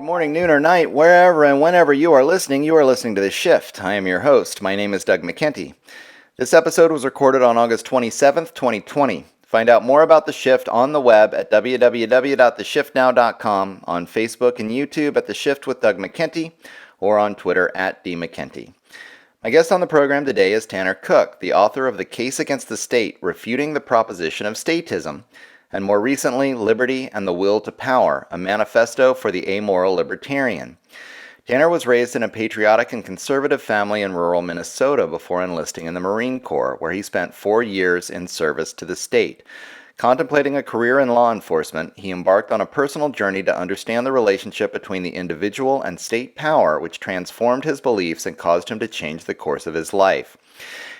Good morning, noon, or night, wherever and whenever you are listening to The Shift. I am your host. My name is Doug McKenty. This episode was recorded on August 27th, 2020. Find out more about The Shift on the web at www.theshiftnow.com, on Facebook and YouTube at The Shift with Doug McKenty, or on Twitter at DMcKenty. My guest on the program today is Tanner Cook, the author of The Case Against the State, Refuting the Proposition of Statism, and more recently, Liberty and the Will to Power, a manifesto for the amoral libertarian. Tanner was raised in a patriotic and conservative family in rural Minnesota before enlisting in the Marine Corps, where he spent 4 years in service to the state. Contemplating a career in law enforcement, he embarked on a personal journey to understand the relationship between the individual and state power, which transformed his beliefs and caused him to change the course of his life.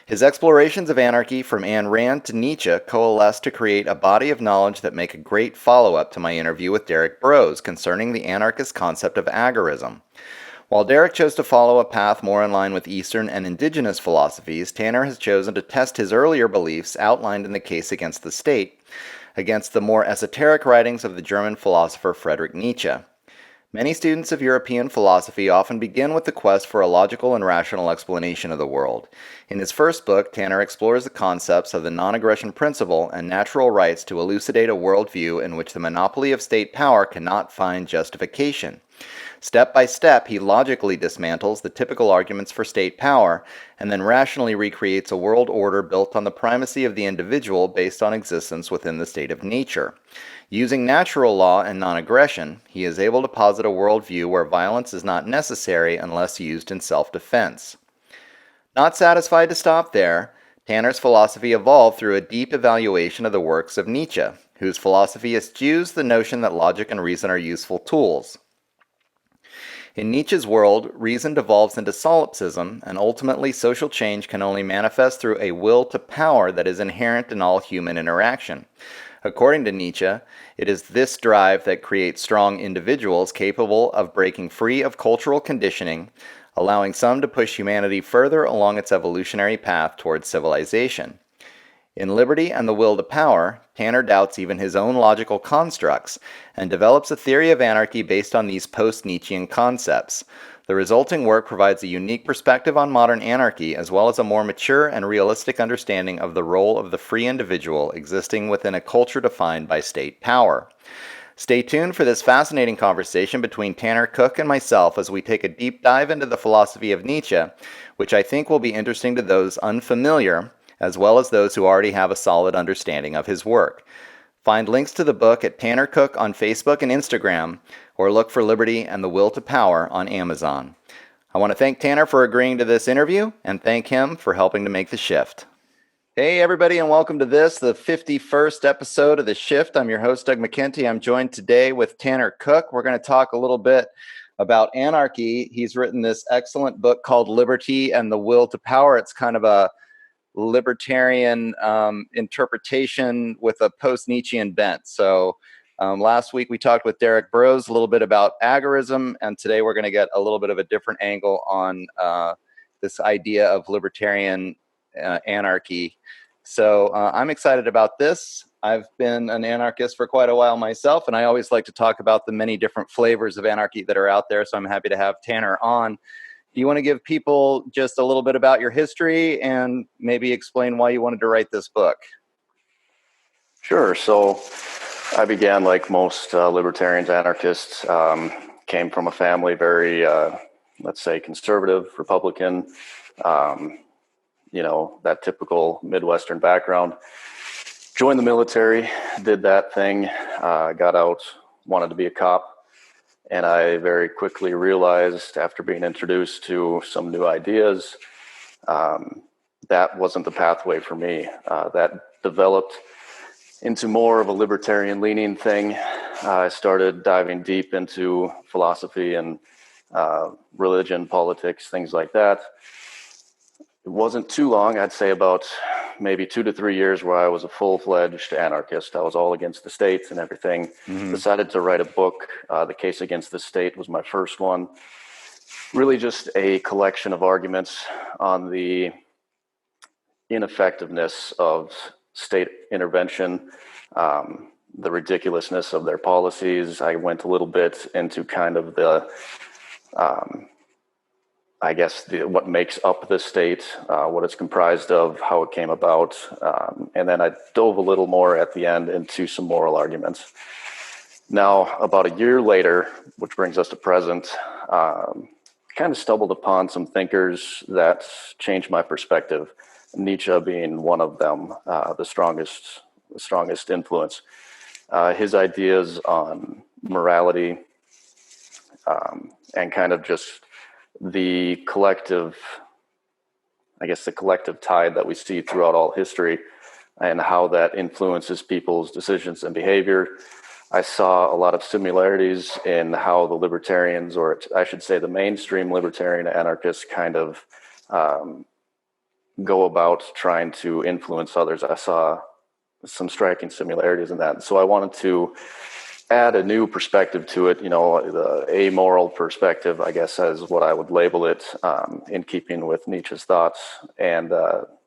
His explorations of anarchy from Ayn Rand to Nietzsche coalesced to create a body of knowledge that make a great follow-up to my interview with Derek Brose concerning the anarchist concept of agorism. While Derek chose to follow a path more in line with Eastern and indigenous philosophies, Tanner has chosen to test his earlier beliefs outlined in The Case Against the State against the more esoteric writings of the German philosopher Friedrich Nietzsche. Many students of European philosophy often begin with the quest for a logical and rational explanation of the world. In his first book, Tanner explores the concepts of the non-aggression principle and natural rights to elucidate a worldview in which the monopoly of state power cannot find justification. Step by step, he logically dismantles the typical arguments for state power and then rationally recreates a world order built on the primacy of the individual based on existence within the state of nature. Using natural law and non-aggression, he is able to posit a worldview where violence is not necessary unless used in self-defense. Not satisfied to stop there, Tanner's philosophy evolved through a deep evaluation of the works of Nietzsche, whose philosophy eschews the notion that logic and reason are useful tools. In Nietzsche's world, reason devolves into solipsism, and ultimately social change can only manifest through a will to power that is inherent in all human interaction. According to Nietzsche, it is this drive that creates strong individuals capable of breaking free of cultural conditioning, allowing some to push humanity further along its evolutionary path towards civilization. In Liberty and the Will to Power, Tanner doubts even his own logical constructs and develops a theory of anarchy based on these post-Nietzschean concepts. The resulting work provides a unique perspective on modern anarchy, as well as a more mature and realistic understanding of the role of the free individual existing within a culture defined by state power. Stay tuned for this fascinating conversation between Tanner Cook and myself as we take a deep dive into the philosophy of Nietzsche, which I think will be interesting to those unfamiliar, as well as those who already have a solid understanding of his work. Find links to the book at Tanner Cook on Facebook and Instagram, or look for Liberty and the Will to Power on Amazon. I want to thank Tanner for agreeing to this interview, and thank him for helping to make the shift. Hey everybody, and welcome to the 51st episode of The Shift. I'm your host, Doug McKenty. I'm joined today with Tanner Cook. We're going to talk a little bit about anarchy. He's written this excellent book called Liberty and the Will to Power. It's kind of a libertarian interpretation with a post-Nietzschean bent. So last week we talked with Derek Brose a little bit about agorism, and today we're going to get a little bit of a different angle on this idea of libertarian anarchy. So I'm excited about this. I've been an anarchist for quite a while myself, and I always like to talk about the many different flavors of anarchy that are out there, so I'm happy to have Tanner on. Do you want to give people just a little bit about your history and maybe explain why you wanted to write this book? Sure. So I began like most libertarians, anarchists, came from a family very, let's say, conservative, Republican, that typical Midwestern background. Joined the military, did that thing, got out, wanted to be a cop. And I very quickly realized after being introduced to some new ideas, that wasn't the pathway for me. That developed into more of a libertarian leaning thing. I started diving deep into philosophy and religion, politics, things like that. It wasn't too long, I'd say about maybe 2 to 3 years, where I was a full-fledged anarchist. I was all against the state and everything. Mm-hmm. Decided to write a book. The Case Against the State was my first one. Really just a collection of arguments on the ineffectiveness of state intervention, the ridiculousness of their policies. I went a little bit into kind of what makes up the state, what it's comprised of, how it came about. And then I dove a little more at the end into some moral arguments. Now, about a year later, which brings us to present, kind of stumbled upon some thinkers that changed my perspective, Nietzsche being one of them, the strongest influence. His ideas on morality and kind of just the collective tide that we see throughout all history and how that influences people's decisions and behavior. I saw a lot of similarities in how the libertarians, or I should say the mainstream libertarian anarchists, kind of go about trying to influence others. I saw some striking similarities in that. So I wanted to add a new perspective to it, the amoral perspective, I guess, as what I would label it, in keeping with Nietzsche's thoughts. And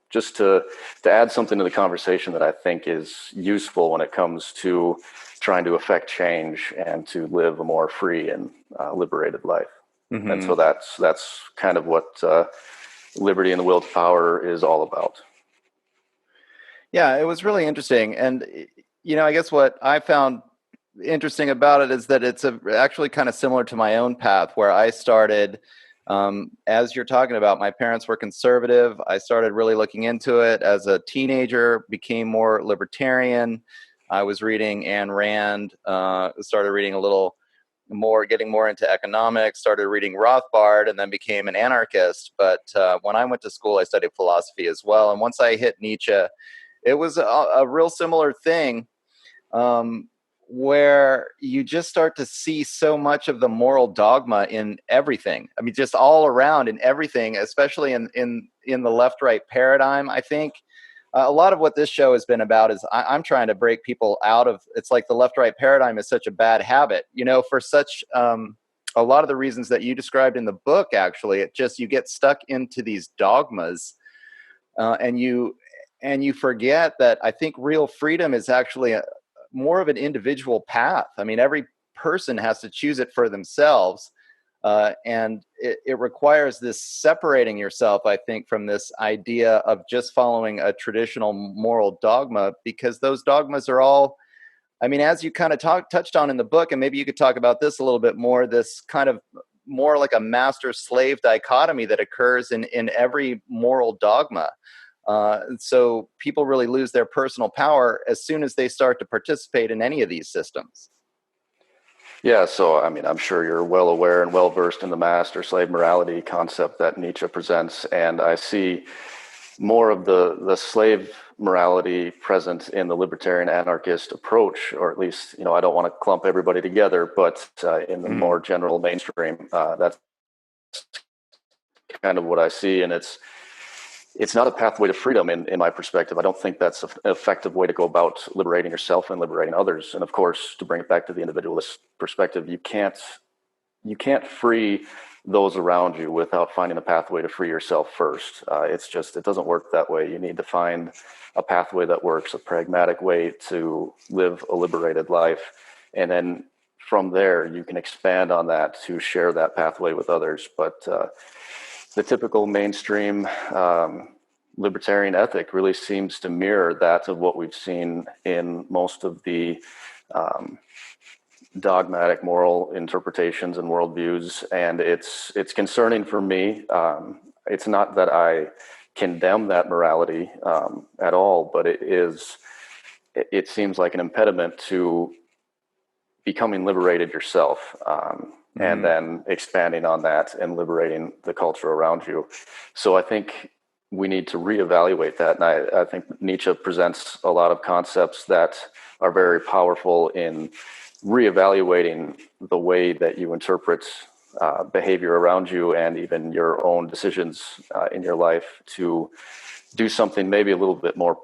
just to add something to the conversation that I think is useful when it comes to trying to affect change and to live a more free and liberated life. Mm-hmm. And so that's kind of what Liberty and the Will to Power is all about. Yeah, it was really interesting. And, I guess what I found interesting about it is that it's actually kind of similar to my own path, where I started, as you're talking about, my parents were conservative. I started really looking into it as a teenager, became more libertarian. I was reading Ayn Rand, started reading a little more, getting more into economics, started reading Rothbard, and then became an anarchist. But when I went to school, I studied philosophy as well. And once I hit Nietzsche, it was a real similar thing, where you just start to see so much of the moral dogma in everything. I mean, just all around in everything, especially in the left-right paradigm. I think a lot of what this show has been about is I'm trying to break people out of, it's like the left-right paradigm is such a bad habit, for such a lot of the reasons that you described in the book. Actually, you get stuck into these dogmas, and you forget that I think real freedom is actually more of an individual path. I mean, every person has to choose it for themselves. And it requires this separating yourself, I think, from this idea of just following a traditional moral dogma, because those dogmas are all, I mean, as you kind of touched on in the book, and maybe you could talk about this a little bit more, this kind of more like a master-slave dichotomy that occurs in every moral dogma. So people really lose their personal power as soon as they start to participate in any of these systems. Yeah, so I mean, I'm sure you're well aware and well versed in the master slave morality concept that Nietzsche presents, and I see more of the slave morality present in the libertarian anarchist approach, or at least, I don't want to clump everybody together, but in the more general mainstream, that's kind of what I see, and it's not a pathway to freedom in my perspective. I don't think that's an effective way to go about liberating yourself and liberating others. And of course, to bring it back to the individualist perspective, you can't free those around you without finding a pathway to free yourself first. It doesn't work that way. You need to find a pathway that works, a pragmatic way to live a liberated life. And then from there, you can expand on that to share that pathway with others. But the typical mainstream libertarian ethic really seems to mirror that of what we've seen in most of the dogmatic moral interpretations and worldviews. And it's concerning for me. It's not that I condemn that morality at all, but it seems like an impediment to becoming liberated yourself. And then expanding on that and liberating the culture around you. So I think we need to reevaluate that. And I think Nietzsche presents a lot of concepts that are very powerful in reevaluating the way that you interpret behavior around you and even your own decisions in your life, to do something maybe a little bit more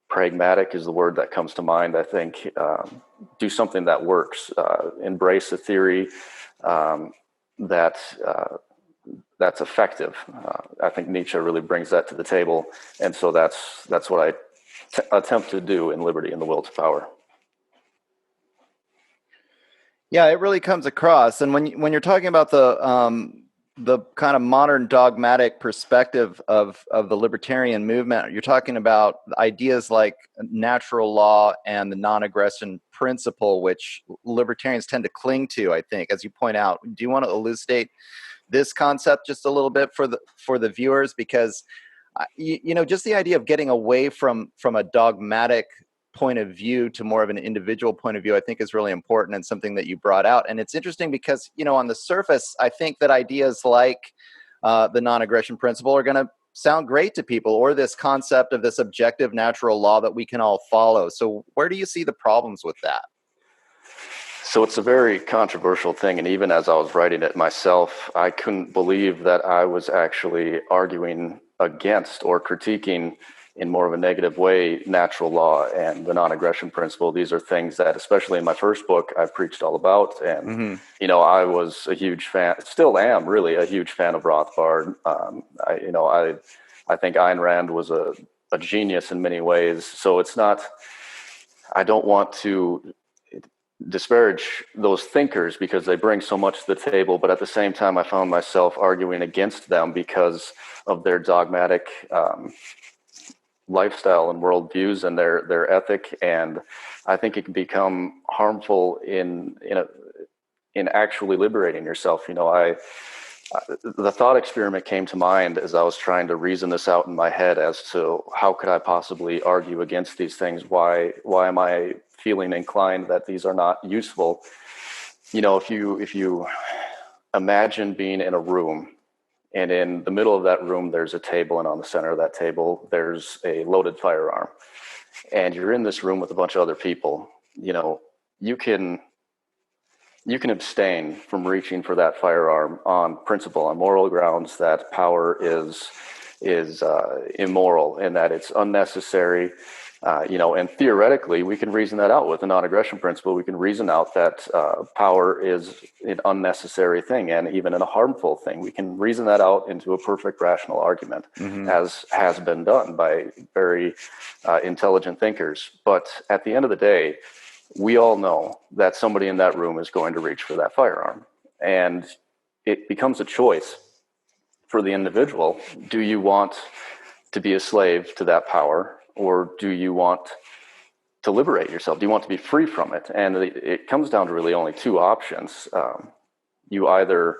pragmatic is the word that comes to mind. I think do something that works, embrace a theory that's effective. I think Nietzsche really brings that to the table, and so that's what I attempt to do in Liberty and the Will to Power. Yeah, it really comes across. And when you're talking about the kind of modern dogmatic perspective of the libertarian movement, you're talking about ideas like natural law and the non-aggression principle, which libertarians tend to cling to, I think, as you point out. Do you want to elucidate this concept just a little bit for the viewers? Because just the idea of getting away from a dogmatic point of view to more of an individual point of view, I think is really important and something that you brought out. And it's interesting because, on the surface, I think that ideas like the non-aggression principle are going to sound great to people, or this concept of this objective natural law that we can all follow. So where do you see the problems with that? So it's a very controversial thing, and even as I was writing it myself, I couldn't believe that I was actually arguing against or critiquing in more of a negative way natural law and the non-aggression principle. These are things that, especially in my first book, I've preached all about. And I was a huge fan, still am really a huge fan of Rothbard. I think Ayn Rand was a genius in many ways. So it's not, I don't want to disparage those thinkers because they bring so much to the table, but at the same time, I found myself arguing against them because of their dogmatic lifestyle and worldviews and their ethic. And I think it can become harmful in actually liberating yourself. The thought experiment came to mind as I was trying to reason this out in my head as to how could I possibly argue against these things? Why am I feeling inclined that these are not useful? If you imagine being in a room, and in the middle of that room, there's a table, and on the center of that table, there's a loaded firearm, and you're in this room with a bunch of other people, you can abstain from reaching for that firearm on principle, on moral grounds that power is immoral and that it's unnecessary. And theoretically, we can reason that out with the non-aggression principle. We can reason out that power is an unnecessary thing and even a harmful thing. We can reason that out into a perfect rational argument, as has been done by very intelligent thinkers. But at the end of the day, we all know that somebody in that room is going to reach for that firearm. And it becomes a choice for the individual. Do you want to be a slave to that power, or do you want to liberate yourself? Do you want to be free from it? And it comes down to really only two options. You either,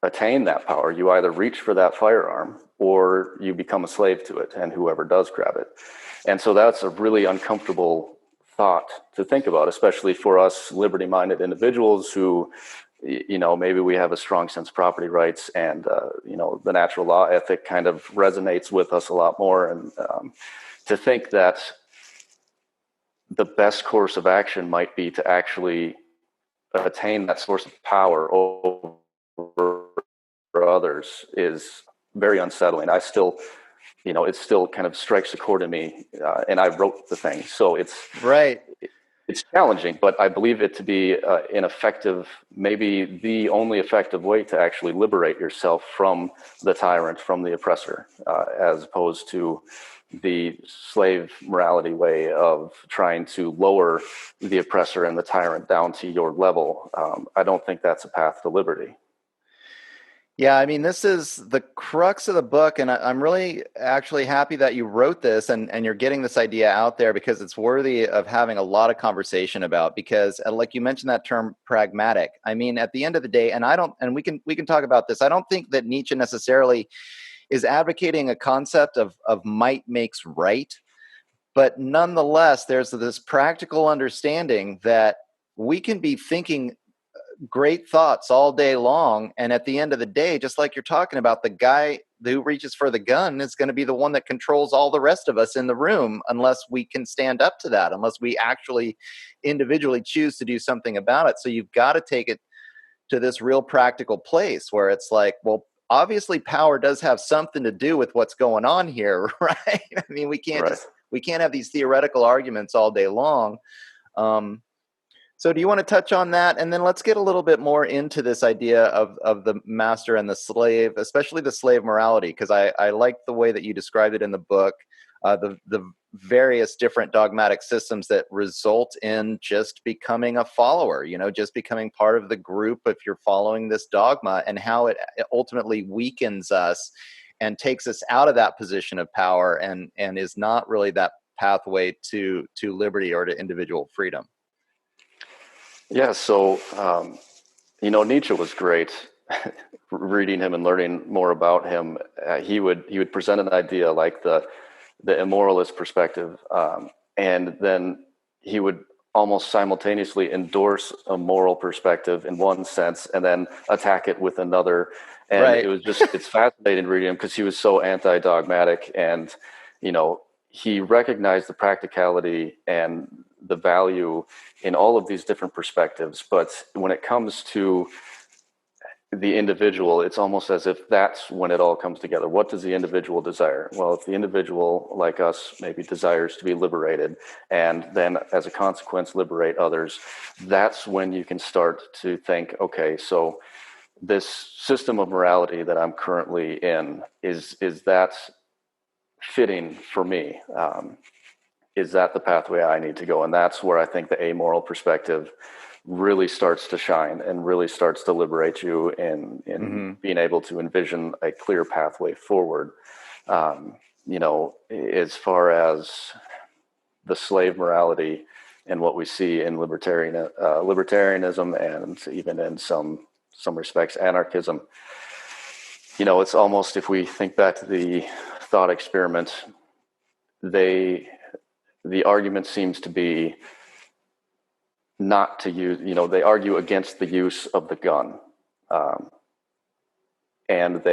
attain that power, you either reach for that firearm, or you become a slave to it, and whoever does grab it. And so that's a really uncomfortable thought to think about, especially for us liberty-minded individuals who, maybe we have a strong sense of property rights, and the natural law ethic kind of resonates with us a lot more. And to think that the best course of action might be to actually attain that source of power over others is very unsettling. I still, it still kind of strikes a chord in me, and I wrote the thing, so it's right. It's challenging, but I believe it to be an effective, maybe the only effective way to actually liberate yourself from the tyrant, from the oppressor, as opposed to the slave morality way of trying to lower the oppressor and the tyrant down to your level. I don't think that's a path to liberty. Yeah, I mean, this is the crux of the book, and I'm really actually happy that you wrote this and you're getting this idea out there, because it's worthy of having a lot of conversation about. Because, like you mentioned that term pragmatic. I mean, at the end of the day, and we can talk about this. I don't think that Nietzsche necessarily is advocating a concept of might makes right, but nonetheless, there's this practical understanding that we can be thinking great thoughts all day long, and at the end of the day, just like you're talking about, the guy who reaches for the gun is going to be the one that controls all the rest of us in the room, unless we can stand up to that, unless we actually individually choose to do something about it. So you've got to take it to this real practical place where it's like, well, obviously power does have something to do with what's going on here, right? I mean, we can't have these theoretical arguments all day long. So do you want to touch on that? And then let's get a little bit more into this idea of the master and the slave, especially the slave morality, because I like the way that you described it in the book. The various different dogmatic systems that result in just becoming a follower, just becoming part of the group if you're following this dogma, and how it ultimately weakens us and takes us out of that position of power, and is not really that pathway to liberty or to individual freedom. Yeah, so Nietzsche was great. Reading him and learning more about him, he would present an idea like the immoralist perspective, and then he would almost simultaneously endorse a moral perspective in one sense and then attack it with another. And Right. It was just, it's fascinating reading him because he was so anti-dogmatic, and he recognized the practicality and the value in all of these different perspectives. But when it comes to the individual, it's almost as if that's when it all comes together. What does the individual desire? Well, if the individual, like us, maybe desires to be liberated, and then as a consequence liberate others, that's when you can start to think, okay, so this system of morality that I'm currently in, is that fitting for me? Is that the pathway I need to go? And that's where I think the amoral perspective really starts to shine and really starts to liberate you in being able to envision a clear pathway forward. As far as the slave morality and what we see in libertarianism, and even in some respects anarchism, it's almost, if we think back to the thought experiment, the argument seems to be not to use, they argue against the use of the gun. And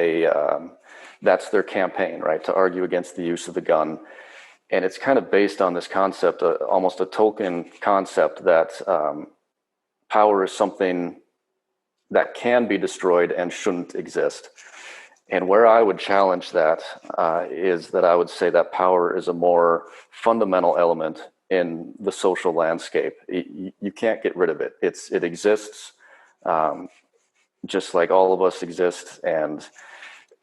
that's their campaign, right? To argue against the use of the gun. And it's kind of based on this concept, almost a Tolkien concept, that power is something that can be destroyed and shouldn't exist. And where I would challenge that is that I would say that power is a more fundamental element in the social landscape. You can't get rid of it. It exists, just like all of us exist, and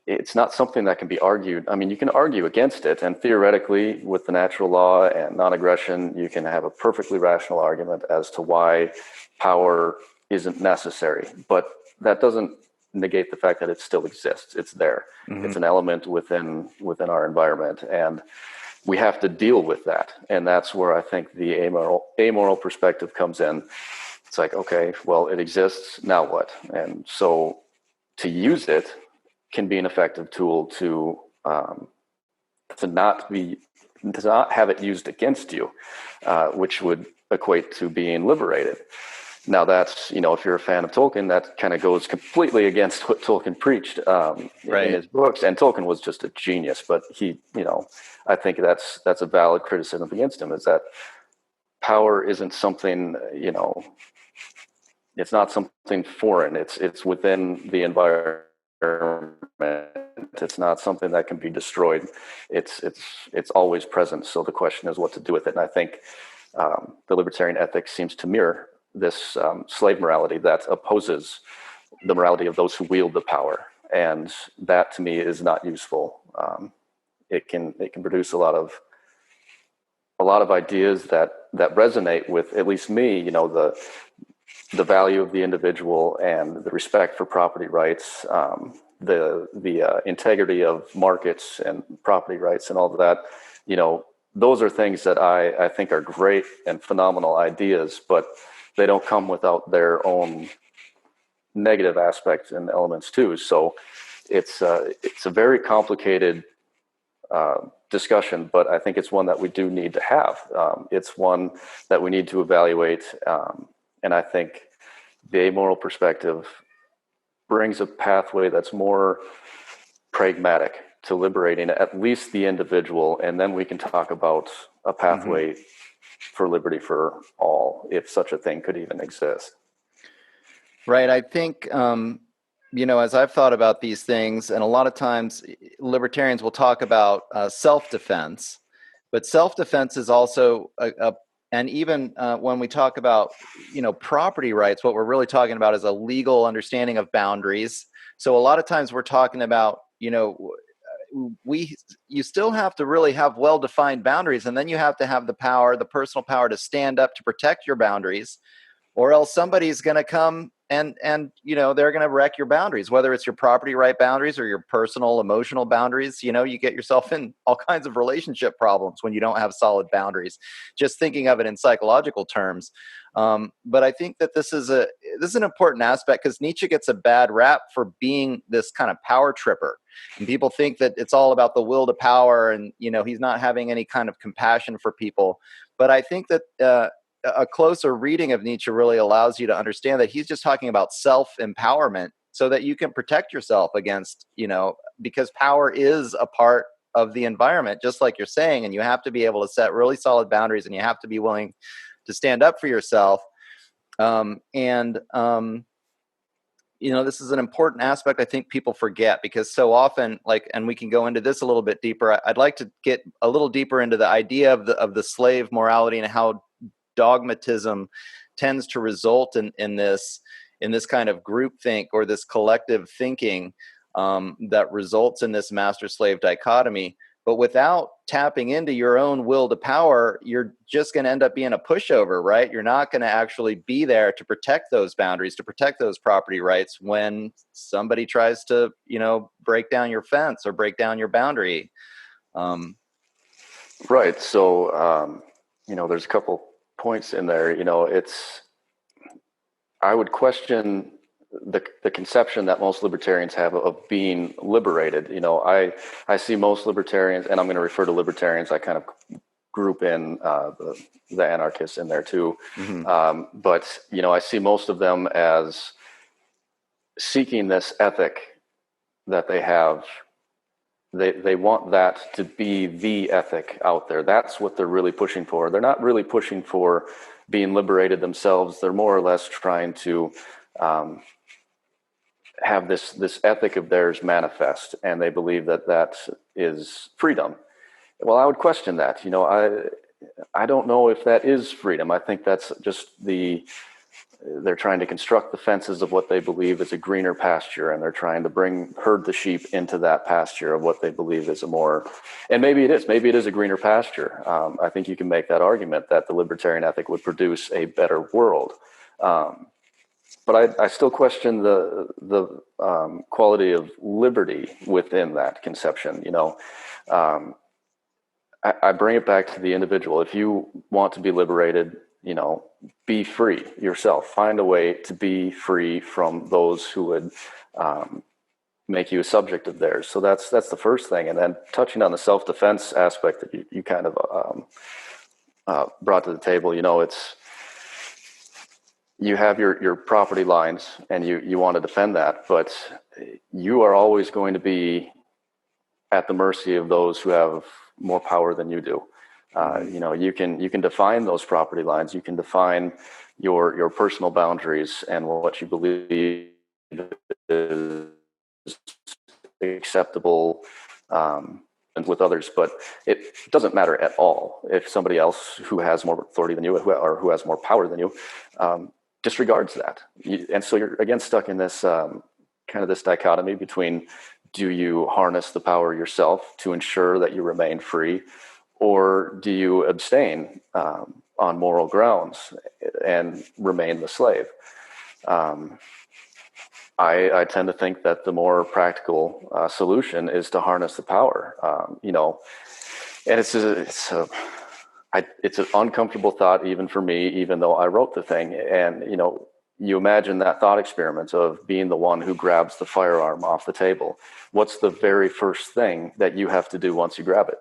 it's not something that can be argued. I mean, you can argue against it, and theoretically, with the natural law and non-aggression, you can have a perfectly rational argument as to why power isn't necessary. But that doesn't negate the fact that it still exists. It's there. It's an element within our environment, and we have to deal with that. And that's where I think the amoral perspective comes in. It's like, okay, well, it exists, now what? And so to use it can be an effective tool to not have it used against you, which would equate to being liberated. Now that's, if you're a fan of Tolkien, that kind of goes completely against what Tolkien preached in his books. And Tolkien was just a genius, but he, I think that's a valid criticism against him, is that power isn't something, it's not something foreign. It's within the environment. It's not something that can be destroyed. It's always present. So the question is what to do with it. And I think the libertarian ethic seems to mirror this slave morality that opposes the morality of those who wield the power, and that to me is not useful. It can produce a lot of ideas that resonate with at least me. The value of the individual and the respect for property rights, the integrity of markets and property rights and all of that. Those are things that I think are great and phenomenal ideas, but they don't come without their own negative aspects and elements too. So it's a very complicated discussion, but I think it's one that we do need to have. It's one that we need to evaluate. And I think the amoral perspective brings a pathway that's more pragmatic to liberating at least the individual. And then we can talk about a pathway for liberty for all, if such a thing could even exist. Right. I think, as I've thought about these things, and a lot of times libertarians will talk about self-defense, but self-defense is also and even when we talk about, property rights, what we're really talking about is a legal understanding of boundaries. So a lot of times we're talking about, you still have to really have well-defined boundaries, and then you have to have the power, the personal power, to stand up to protect your boundaries, or else somebody's going to come and they're going to wreck your boundaries, whether it's your property right boundaries or your personal emotional boundaries. You get yourself in all kinds of relationship problems when you don't have solid boundaries, just thinking of it in psychological terms. But I think that this is an important aspect, because Nietzsche gets a bad rap for being this kind of power tripper, and people think that it's all about the will to power, and he's not having any kind of compassion for people. But I think that a closer reading of Nietzsche really allows you to understand that he's just talking about self-empowerment, so that you can protect yourself against, because power is a part of the environment, just like you're saying, and you have to be able to set really solid boundaries, and you have to be willing to stand up for yourself. This is an important aspect I think people forget, because so often, and we can go into this a little bit deeper. I'd like to get a little deeper into the idea of the slave morality, and how dogmatism tends to result in this kind of groupthink, or this collective thinking that results in this master-slave dichotomy. But without tapping into your own will to power, you're just going to end up being a pushover, right? You're not going to actually be there to protect those boundaries, to protect those property rights when somebody tries to, break down your fence or break down your boundary. Right. So, there's a couple points in there. I would question the conception that most libertarians have of being liberated. I see most libertarians, and I'm going to refer to libertarians, I kind of group in the anarchists in there too. Mm-hmm. But I see most of them as seeking this ethic that they have. They want that to be the ethic out there. That's what they're really pushing for. They're not really pushing for being liberated themselves. They're more or less trying to have this ethic of theirs manifest, and they believe that is freedom. Well, I would question that. I don't know if that is freedom. I think that's just they're trying to construct the fences of what they believe is a greener pasture, and they're trying to herd the sheep into that pasture of what they believe is and maybe it is a greener pasture. I think you can make that argument that the libertarian ethic would produce a better world. But I still question the quality of liberty within that conception. I bring it back to the individual. If you want to be liberated, be free yourself. Find a way to be free from those who would make you a subject of theirs. So that's the first thing. And then touching on the self-defense aspect that you kind of brought to the table, it's, you have your property lines, and you want to defend that, but you are always going to be at the mercy of those who have more power than you do. You can define those property lines. You can define your personal boundaries and what you believe is acceptable and with others, but it doesn't matter at all if somebody else who has more authority than you or who has more power than you disregards that. And so you're again stuck in this kind of this dichotomy between, do you harness the power yourself to ensure that you remain free, or do you abstain on moral grounds and remain the slave? I tend to think that the more practical solution is to harness the power. And it's an uncomfortable thought even for me, even though I wrote the thing. And you imagine that thought experiment of being the one who grabs the firearm off the table. What's the very first thing that you have to do once you grab it?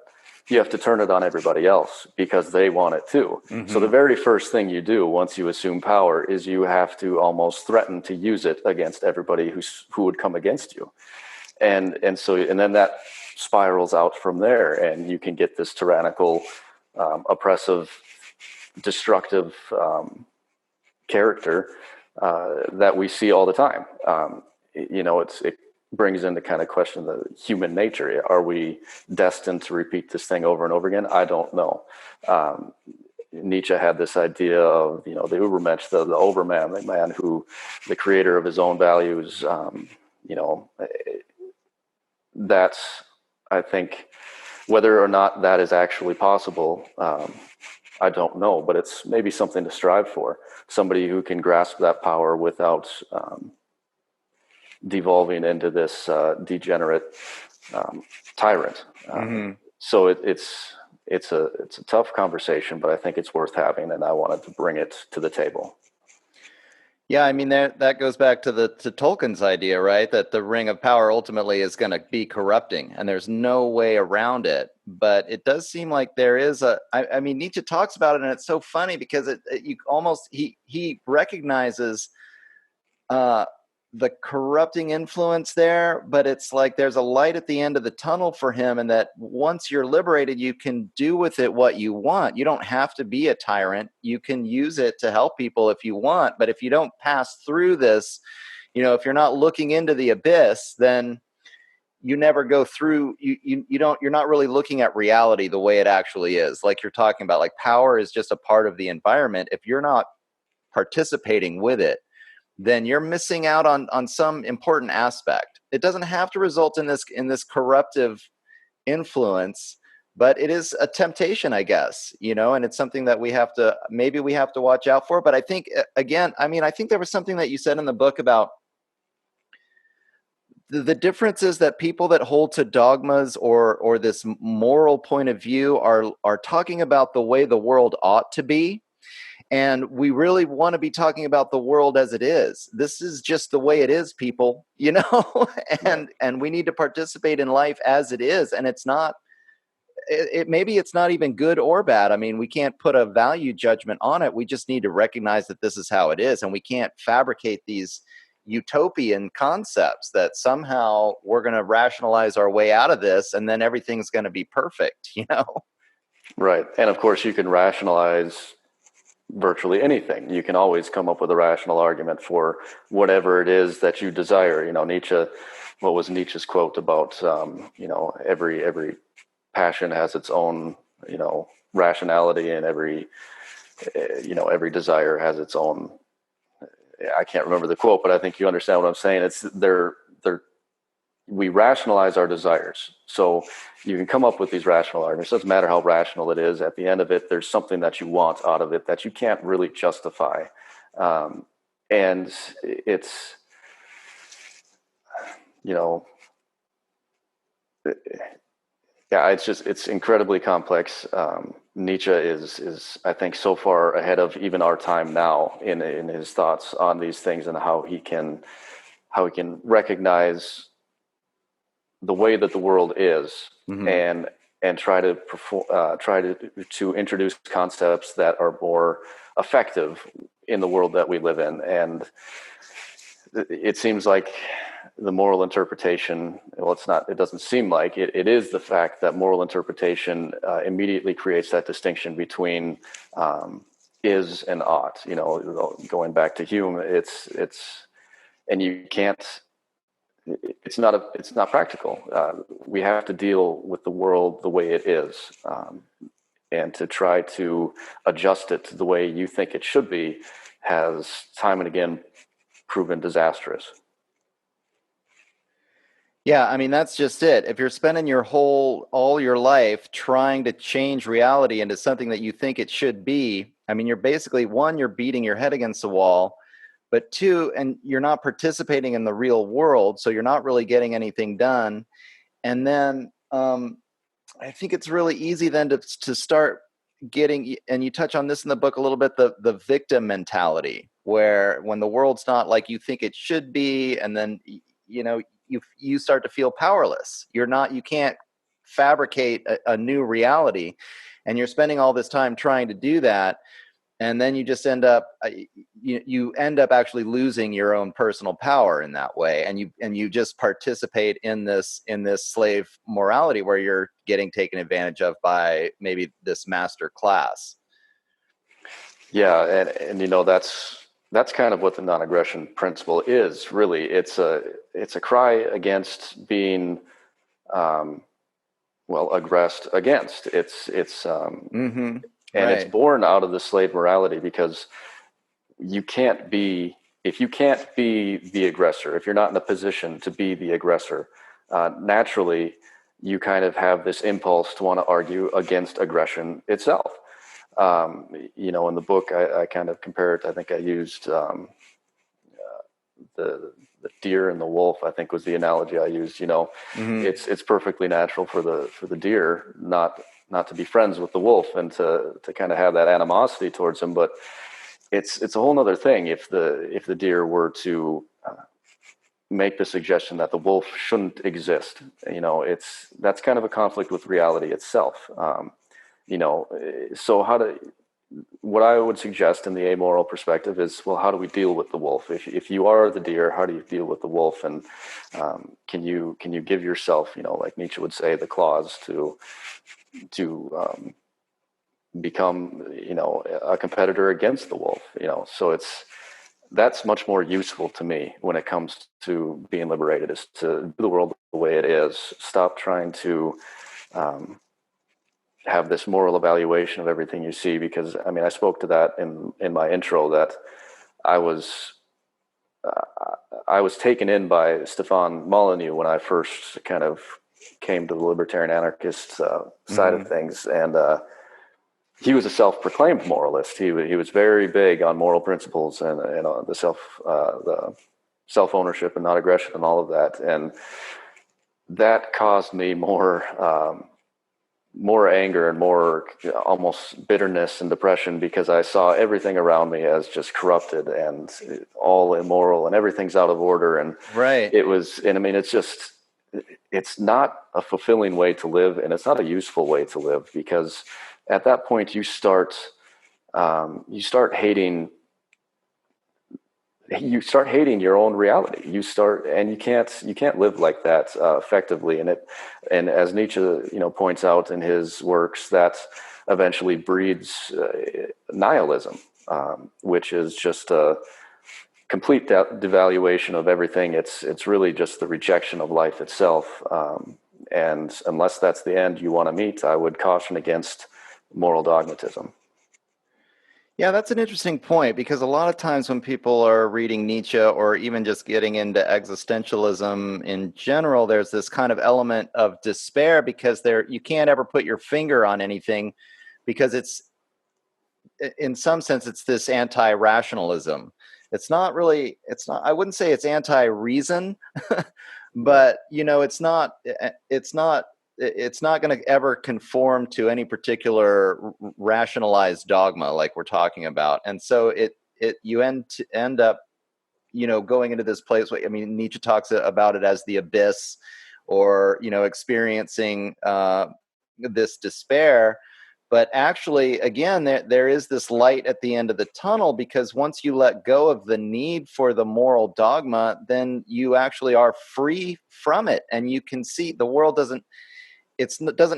You have to turn it on everybody else because they want it too. Mm-hmm. So the very first thing you do once you assume power is you have to almost threaten to use it against everybody who would come against you. And then that spirals out from there, and you can get this tyrannical, oppressive, destructive character that we see all the time. It brings into kind of question the human nature. Are we destined to repeat this thing over and over again? I don't know. Nietzsche had this idea of, the Übermensch, the Overman, the man the creator of his own values. That's, I think whether or not that is actually possible, I don't know, but it's maybe something to strive for. Somebody who can grasp that power without devolving into this degenerate tyrant. So it's a tough conversation, but I think it's worth having, and I wanted to bring it to the table. Yeah, I mean that goes back to Tolkien's idea, right? That the ring of power ultimately is going to be corrupting, and there's no way around it. But it does seem like there is I mean, Nietzsche talks about it, and it's so funny because you almost he recognizes the corrupting influence there, but it's like there's a light at the end of the tunnel for him, and that once you're liberated, you can do with it what you want. You don't have to be a tyrant. You can use it to help people if you want, but if you don't pass through this, if you're not looking into the abyss, then you never go through, you're not really looking at reality the way it actually is. Like you're talking about, like power is just a part of the environment. If you're not participating with it, then you're missing out on some important aspect. It doesn't have to result in this corruptive influence, but it is a temptation, I guess, and it's something that we have to watch out for. But I think, again, I think there was something that you said in the book about the difference is that people that hold to dogmas or this moral point of view are talking about the way the world ought to be. And we really want to be talking about the world as it is. This is just the way it is, people, and we need to participate in life as it is. And it's not, maybe it's not even good or bad. I mean, we can't put a value judgment on it. We just need to recognize that this is how it is. And we can't fabricate these utopian concepts that somehow we're going to rationalize our way out of this and then everything's going to be perfect, Right. And of course, you can rationalize virtually anything. You can always come up with a rational argument for whatever it is that you desire. Nietzsche, what was Nietzsche's quote about, every passion has its own, rationality, and every desire has its own. I can't remember the quote, but I think you understand what I'm saying. It's we rationalize our desires. So you can come up with these rational arguments. It doesn't matter how rational it is. At the end of it, there's something that you want out of it that you can't really justify. And it's, it's incredibly complex. Nietzsche is, I think, so far ahead of even our time now in his thoughts on these things, and how he can recognize the way that the world is, and try to introduce concepts that are more effective in the world that we live in. And it seems like the moral interpretation, it doesn't seem like it is the fact that moral interpretation immediately creates that distinction between is and ought. Going back to Hume, it's and you can't. It's not practical. We have to deal with the world the way it is, and to try to adjust it to the way you think it should be has time and again proven disastrous. Yeah, I mean, that's just it. If you're spending all your life trying to change reality into something that you think it should be, I mean, you're basically, one, you're beating your head against the wall, but two, and you're not participating in the real world, so you're not really getting anything done. And then I think it's really easy then to start getting, and you touch on this in the book a little bit, the victim mentality, where when the world's not like you think it should be, and then you start to feel powerless. You can't fabricate a new reality, and you're spending all this time trying to do that. And then you just end up you end up actually losing your own personal power in that way, and you just participate in this slave morality where you're getting taken advantage of by maybe this master class. Yeah, and that's kind of what the non-aggression principle is. Really, it's a cry against being aggressed against. And right. It's born out of the slave morality, because if you can't be the aggressor, if you're not in a position to be the aggressor, naturally you kind of have this impulse to want to argue against aggression itself. In the book, I kind of compared, I think I used the deer and the wolf, I think was the analogy I used. Mm-hmm. It's perfectly natural for the deer not to be friends with the wolf and to kind of have that animosity towards him. But it's a whole other thing if the deer were to make the suggestion that the wolf shouldn't exist. That's kind of a conflict with reality itself. So what I would suggest in the amoral perspective is, well, how do we deal with the wolf? If you are the deer, how do you deal with the wolf? And can you give yourself, like Nietzsche would say, the claws to become, a competitor against the wolf? So that's much more useful to me when it comes to being liberated, is to do the world the way it is. Stop trying to have this moral evaluation of everything you see, because I spoke to that in my intro, that I was taken in by Stefan Molyneux when I first kind of came to the libertarian anarchist side of things, and he was a self-proclaimed moralist. He was very big on moral principles and the self-ownership and not aggression and all of that, and that caused me more anger and more almost bitterness and depression, because I saw everything around me as just corrupted and all immoral and everything's out of order. And Right. it's not a fulfilling way to live, and it's not a useful way to live, because at that point you start hating your own reality. And you can't live like that effectively. And as Nietzsche, points out in his works, that eventually breeds nihilism, which is just a complete devaluation of everything. It's really just the rejection of life itself. And unless that's the end you want to meet, I would caution against moral dogmatism. Yeah, that's an interesting point, because a lot of times when people are reading Nietzsche or even just getting into existentialism in general, there's this kind of element of despair, because you can't ever put your finger on anything, because in some sense it's this anti-rationalism. I wouldn't say it's anti-reason, but it's not going to ever conform to any particular rationalized dogma like we're talking about. And so you end up going into this place where, Nietzsche talks about it as the abyss, or experiencing this despair. But actually, again, there is this light at the end of the tunnel, because once you let go of the need for the moral dogma, then you actually are free from it, and you can see the world doesn't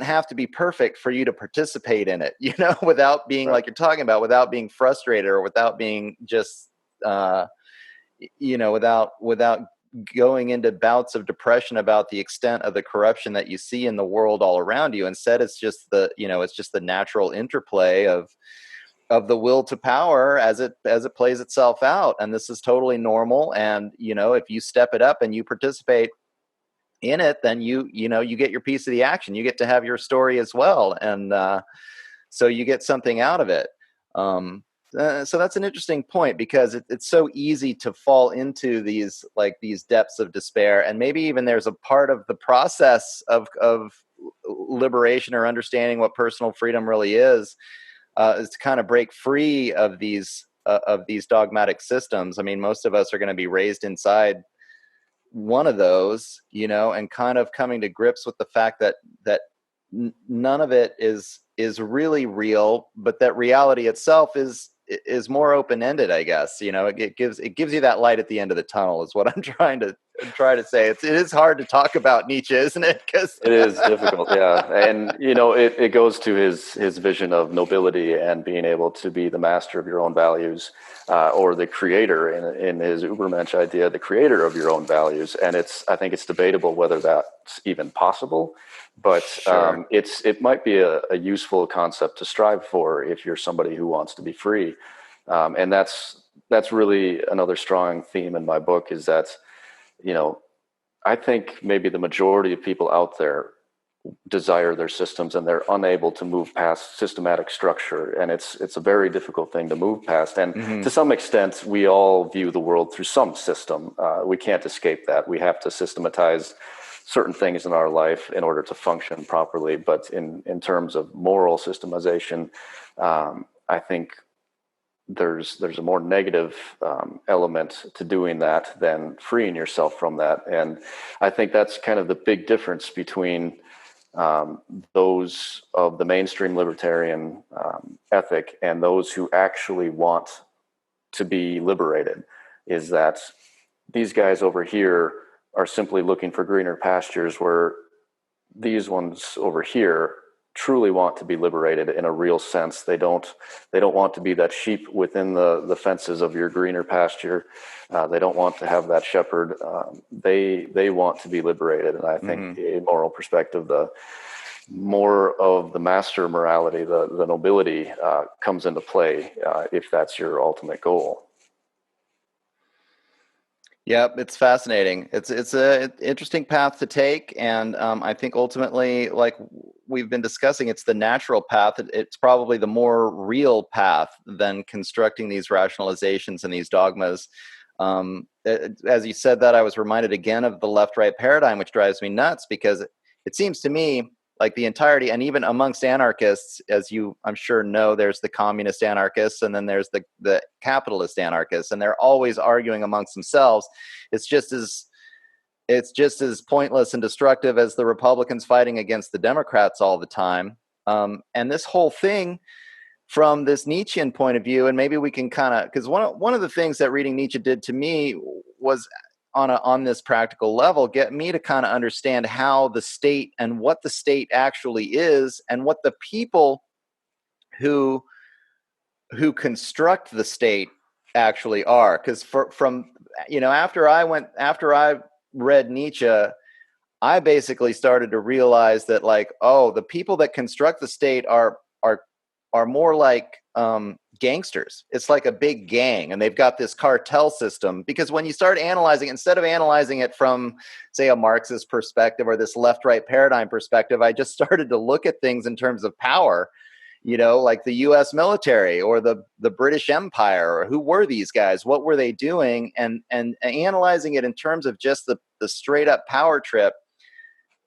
have to be perfect for you to participate in it, without being, Right. like you're talking about, without being frustrated, or without being just, without going into bouts of depression about the extent of the corruption that you see in the world all around you. Instead, it's just the natural interplay of the will to power as it plays itself out. And this is totally normal. And, if you step it up and you participate in it, then you get your piece of the action. You get to have your story as well. And so you get something out of it. So that's an interesting point, because it's so easy to fall into these depths of despair. And maybe even there's a part of the process of liberation, or understanding what personal freedom really is to kind of break free of these dogmatic systems. Most of us are going to be raised inside one of those, and kind of coming to grips with the fact that none of it is really real, but that reality itself is more open-ended, I guess. It gives you that light at the end of the tunnel, is what I'm trying to say. It is hard to talk about Nietzsche, isn't it? Because It is difficult, yeah. And, it goes to his vision of nobility and being able to be the master of your own values, or the creator, in his Übermensch idea, the creator of your own values. And I think it's debatable whether that's even possible, but Sure. it might be a useful concept to strive for if you're somebody who wants to be free. And that's really another strong theme in my book, is that, I think maybe the majority of people out there desire their systems, and they're unable to move past systematic structure. And it's a very difficult thing to move past. And to some extent, we all view the world through some system. We can't escape that. We have to systematize certain things in our life in order to function properly. But in terms of moral systemization, I think there's a more negative element to doing that than freeing yourself from that. And I think that's kind of the big difference between those of the mainstream libertarian ethic and those who actually want to be liberated, is that these guys over here are simply looking for greener pastures, where these ones over here truly want to be liberated in a real sense. They don't want to be that sheep within the fences of your greener pasture. They don't want to have that shepherd. They want to be liberated. And I think a moral perspective, the more of the master morality, the nobility comes into play if that's your ultimate goal. Yep, it's fascinating. It's a interesting path to take, and I think ultimately, like we've been discussing, it's the natural path. It's probably the more real path than constructing these rationalizations and these dogmas. As you said that, I was reminded again of the left-right paradigm, which drives me nuts, because it seems to me like the entirety, and even amongst anarchists, as you I'm sure know, there's the communist anarchists, and then there's the capitalist anarchists, and they're always arguing amongst themselves. It's just as pointless and destructive as the Republicans fighting against the Democrats all the time. And this whole thing, from this Nietzschean point of view, and maybe we can kind of, because one of the things that reading Nietzsche did to me was, on this practical level, get me to kind of understand how the state and what the state actually is, and what the people who construct the state actually are. Because from after I read Nietzsche, I basically started to realize that, like, oh, the people that construct the state are more like gangsters. It's like a big gang, and they've got this cartel system. Because when you start analyzing, instead of analyzing it from, say, a Marxist perspective or this left-right paradigm perspective, I just started to look at things in terms of power, like the U.S. military or the British Empire, or who were these guys? What were they doing? And analyzing it in terms of just the straight-up power trip.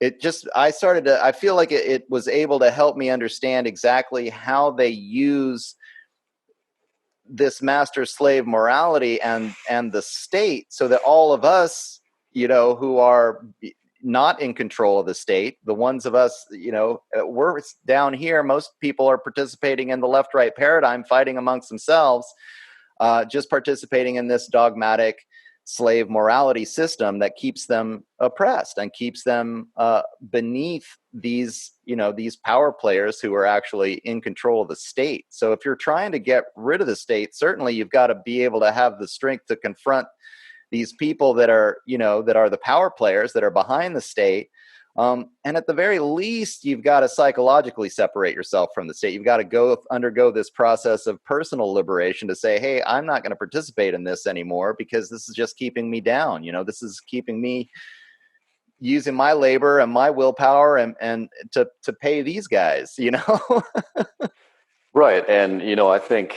I feel like it was able to help me understand exactly how they use this master slave morality and the state, so that all of us, who are not in control of the state, the ones of us, we're down here, most people are participating in the left-right paradigm, fighting amongst themselves, just participating in this dogmatic slave morality system that keeps them oppressed and keeps them beneath these power players who are actually in control of the state. So if you're trying to get rid of the state, certainly you've got to be able to have the strength to confront these people that are the power players that are behind the state. And at the very least, you've got to psychologically separate yourself from the state. You've got to undergo this process of personal liberation to say, hey, I'm not going to participate in this anymore, because this is just keeping me down. This is keeping me using my labor and my willpower and to pay these guys, Right. And, I think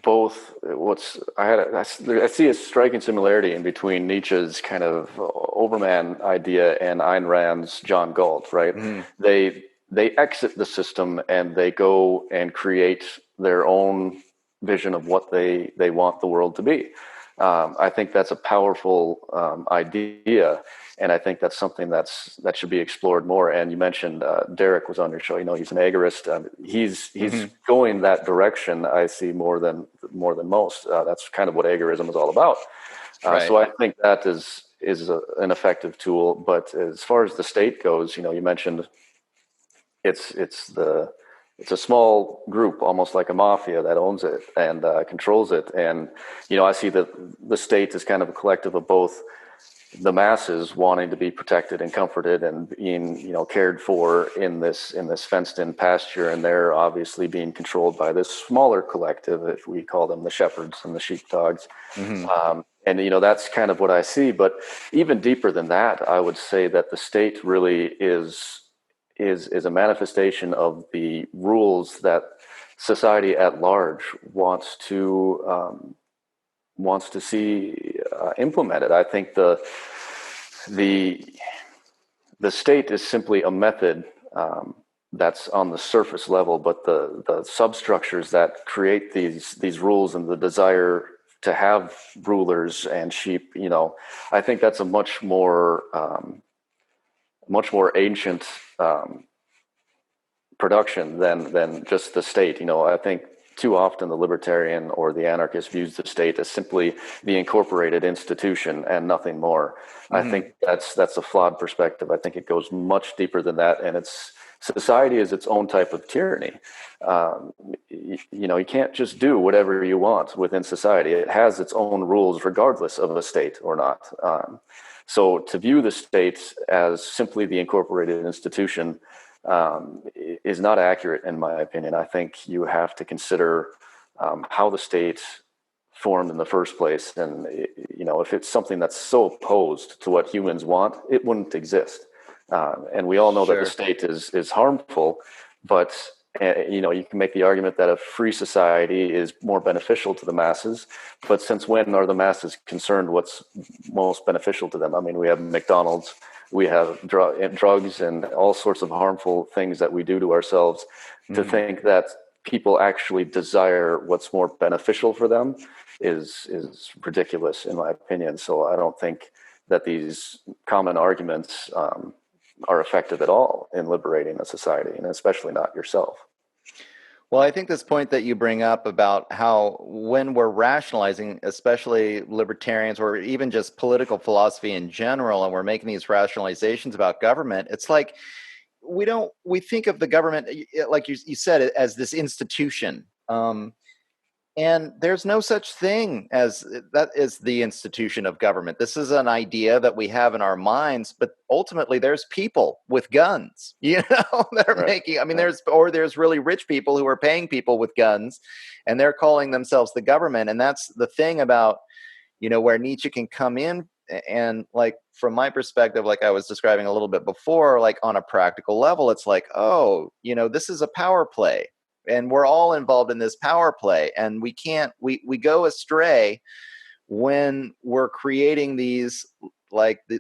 both I see a striking similarity in between Nietzsche's kind of Overman idea and Ayn Rand's John Galt, right? They exit the system and they go and create their own vision of what they want the world to be. I think that's a powerful idea, and I think that's something that should be explored more. And you mentioned Derek was on your show. He's an agorist. He's going that direction. I see more than most. That's kind of what agorism is all about. Right. So I think that is an effective tool. But as far as the state goes, you mentioned it's a small group, almost like a mafia, that owns it and controls it. And, I see that the state is kind of a collective of both the masses wanting to be protected and comforted and being, cared for in this fenced in pasture. And they're obviously being controlled by this smaller collective, if we call them the shepherds and the sheepdogs. And, that's kind of what I see. But even deeper than that, I would say that the state really is is a manifestation of the rules that society at large wants to see implemented. I think the state is simply a method that's on the surface level, but the substructures that create these rules and the desire to have rulers and sheep, I think that's a much more ancient production than just the state. I think too often the libertarian or the anarchist views the state as simply the incorporated institution and nothing more. I think that's a flawed perspective. I think it goes much deeper than that, and society is its own type of tyranny. You can't just do whatever you want within society. It has its own rules regardless of a state or not. So to view the state as simply the incorporated institution is not accurate, in my opinion. I think you have to consider how the state formed in the first place. And, if it's something that's so opposed to what humans want, it wouldn't exist. And we all know that the state is harmful, but you can make the argument that a free society is more beneficial to the masses. But since when are the masses concerned what's most beneficial to them? I mean, we have McDonald's, we have drugs and all sorts of harmful things that we do to ourselves. To think that people actually desire what's more beneficial for them is ridiculous, in my opinion. So I don't think that these common arguments are effective at all in liberating a society, and especially not yourself. Well, I think this point that you bring up about how when we're rationalizing, especially libertarians or even just political philosophy in general, and we're making these rationalizations about government, it's like we think of the government, like you said, as this institution. And there's no such thing as that is the institution of government. This is an idea that we have in our minds, but ultimately there's people with guns, that are making, there's really rich people who are paying people with guns and they're calling themselves the government. And that's the thing about, where Nietzsche can come in and, like, from my perspective, like I was describing a little bit before, like on a practical level, it's like, this is a power play. And we're all involved in this power play, and we go astray when we're creating these,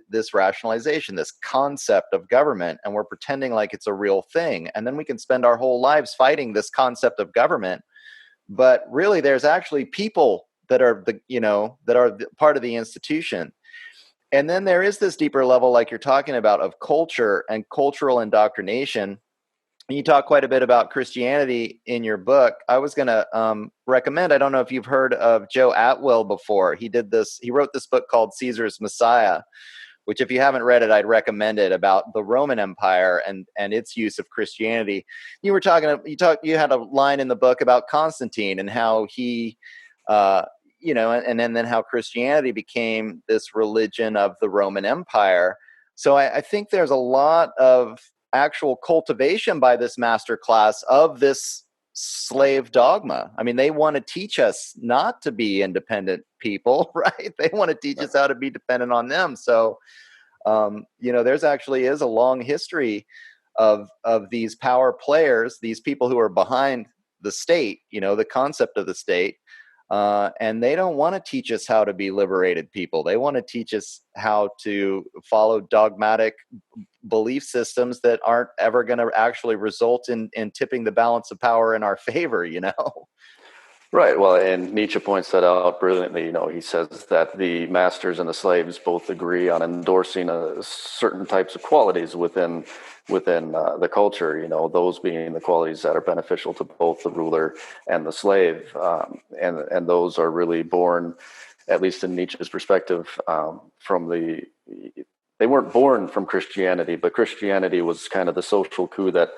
this rationalization, this concept of government, and we're pretending like it's a real thing. And then we can spend our whole lives fighting this concept of government. But really, there's actually people that are part of the institution. And then there is this deeper level, like you're talking about, of culture and cultural indoctrination. You talk quite a bit about Christianity in your book. I was going to recommend, I don't know if you've heard of Joe Atwill before. He wrote this book called Caesar's Messiah, which, if you haven't read it, I'd recommend it, about the Roman Empire and its use of Christianity. You had a line in the book about Constantine and how he, and then how Christianity became this religion of the Roman Empire. So I think there's a lot of actual cultivation by this master class of this slave dogma. I mean, they want to teach us not to be independent people, right? They want to teach us how to be dependent on them. So, there's actually is a long history of these power players, these people who are behind the state, the concept of the state. And they don't want to teach us how to be liberated people. They want to teach us how to follow dogmatic belief systems that aren't ever going to actually result in tipping the balance of power in our favor, Right. Well, and Nietzsche points that out brilliantly. He says that the masters and the slaves both agree on endorsing certain types of qualities within the culture. Those being the qualities that are beneficial to both the ruler and the slave, and those are really born, at least in Nietzsche's perspective, they weren't born from Christianity, but Christianity was kind of the social coup that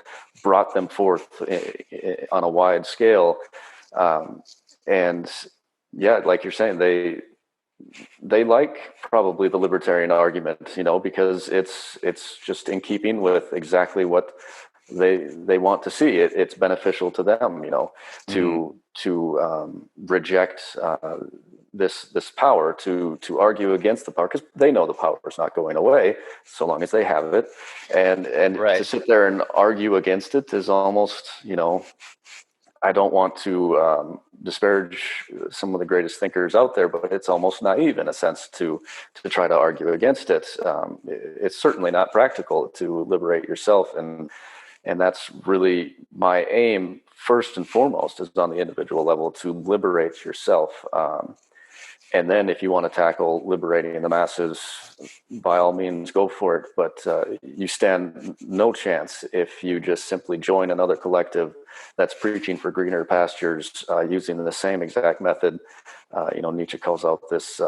brought them forth on a wide scale. And yeah, like you're saying, they like probably the libertarian argument, because it's just in keeping with exactly what they want to see it. It's beneficial to them, to reject this power, to argue against the power, because they know the power is not going away so long as they have it, and Right. to sit there and argue against it is almost, I don't want to disparage some of the greatest thinkers out there, but it's almost naive in a sense to try to argue against it. It's certainly not practical to liberate yourself, and that's really my aim first and foremost, is on the individual level to liberate yourself. And then if you want to tackle liberating the masses, by all means, go for it. But you stand no chance if you just simply join another collective that's preaching for greener pastures, using the same exact method. Nietzsche calls out this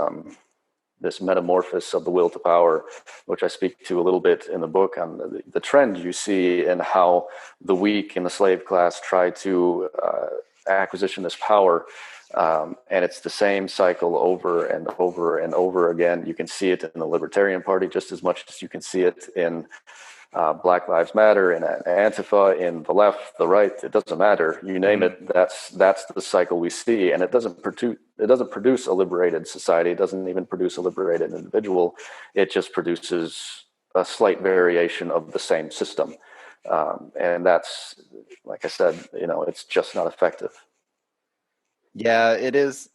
metamorphosis of the will to power, which I speak to a little bit in the book, on the trend you see in how the weak in the slave class try to acquisition this power. And it's the same cycle over and over and over again. You can see it in the Libertarian Party just as much as you can see it in Black Lives Matter, in Antifa, in the left, the right. It doesn't matter. You name it. That's the cycle we see, and it doesn't produce a liberated society. It doesn't even produce a liberated individual. It just produces a slight variation of the same system, and that's, like I said, it's just not effective. Yeah, it is.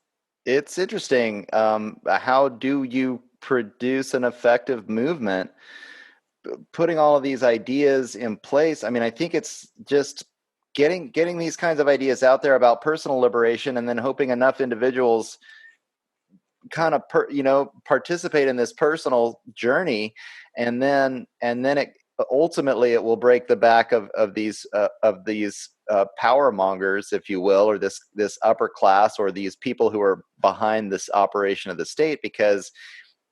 It's interesting. How do you produce an effective movement? Putting all of these ideas in place. I mean, I think it's just getting these kinds of ideas out there about personal liberation, and then hoping enough individuals kind of participate in this personal journey, and then it ultimately it will break the back of these power mongers, if you will, or this upper class, or these people who are behind this operation of the state, because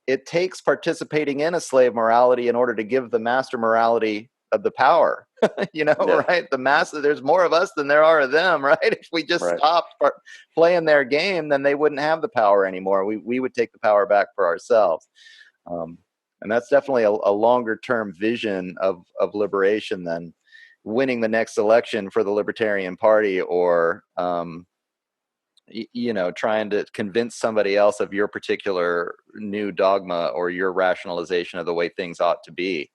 it takes participating in a slave morality in order to give the master morality of the power. Yeah. Right? The master, there's more of us than there are of them, right? If we just stopped playing their game, then they wouldn't have the power anymore. We would take the power back for ourselves. And that's definitely a longer term vision of liberation than winning the next election for the Libertarian Party, or trying to convince somebody else of your particular new dogma or your rationalization of the way things ought to be.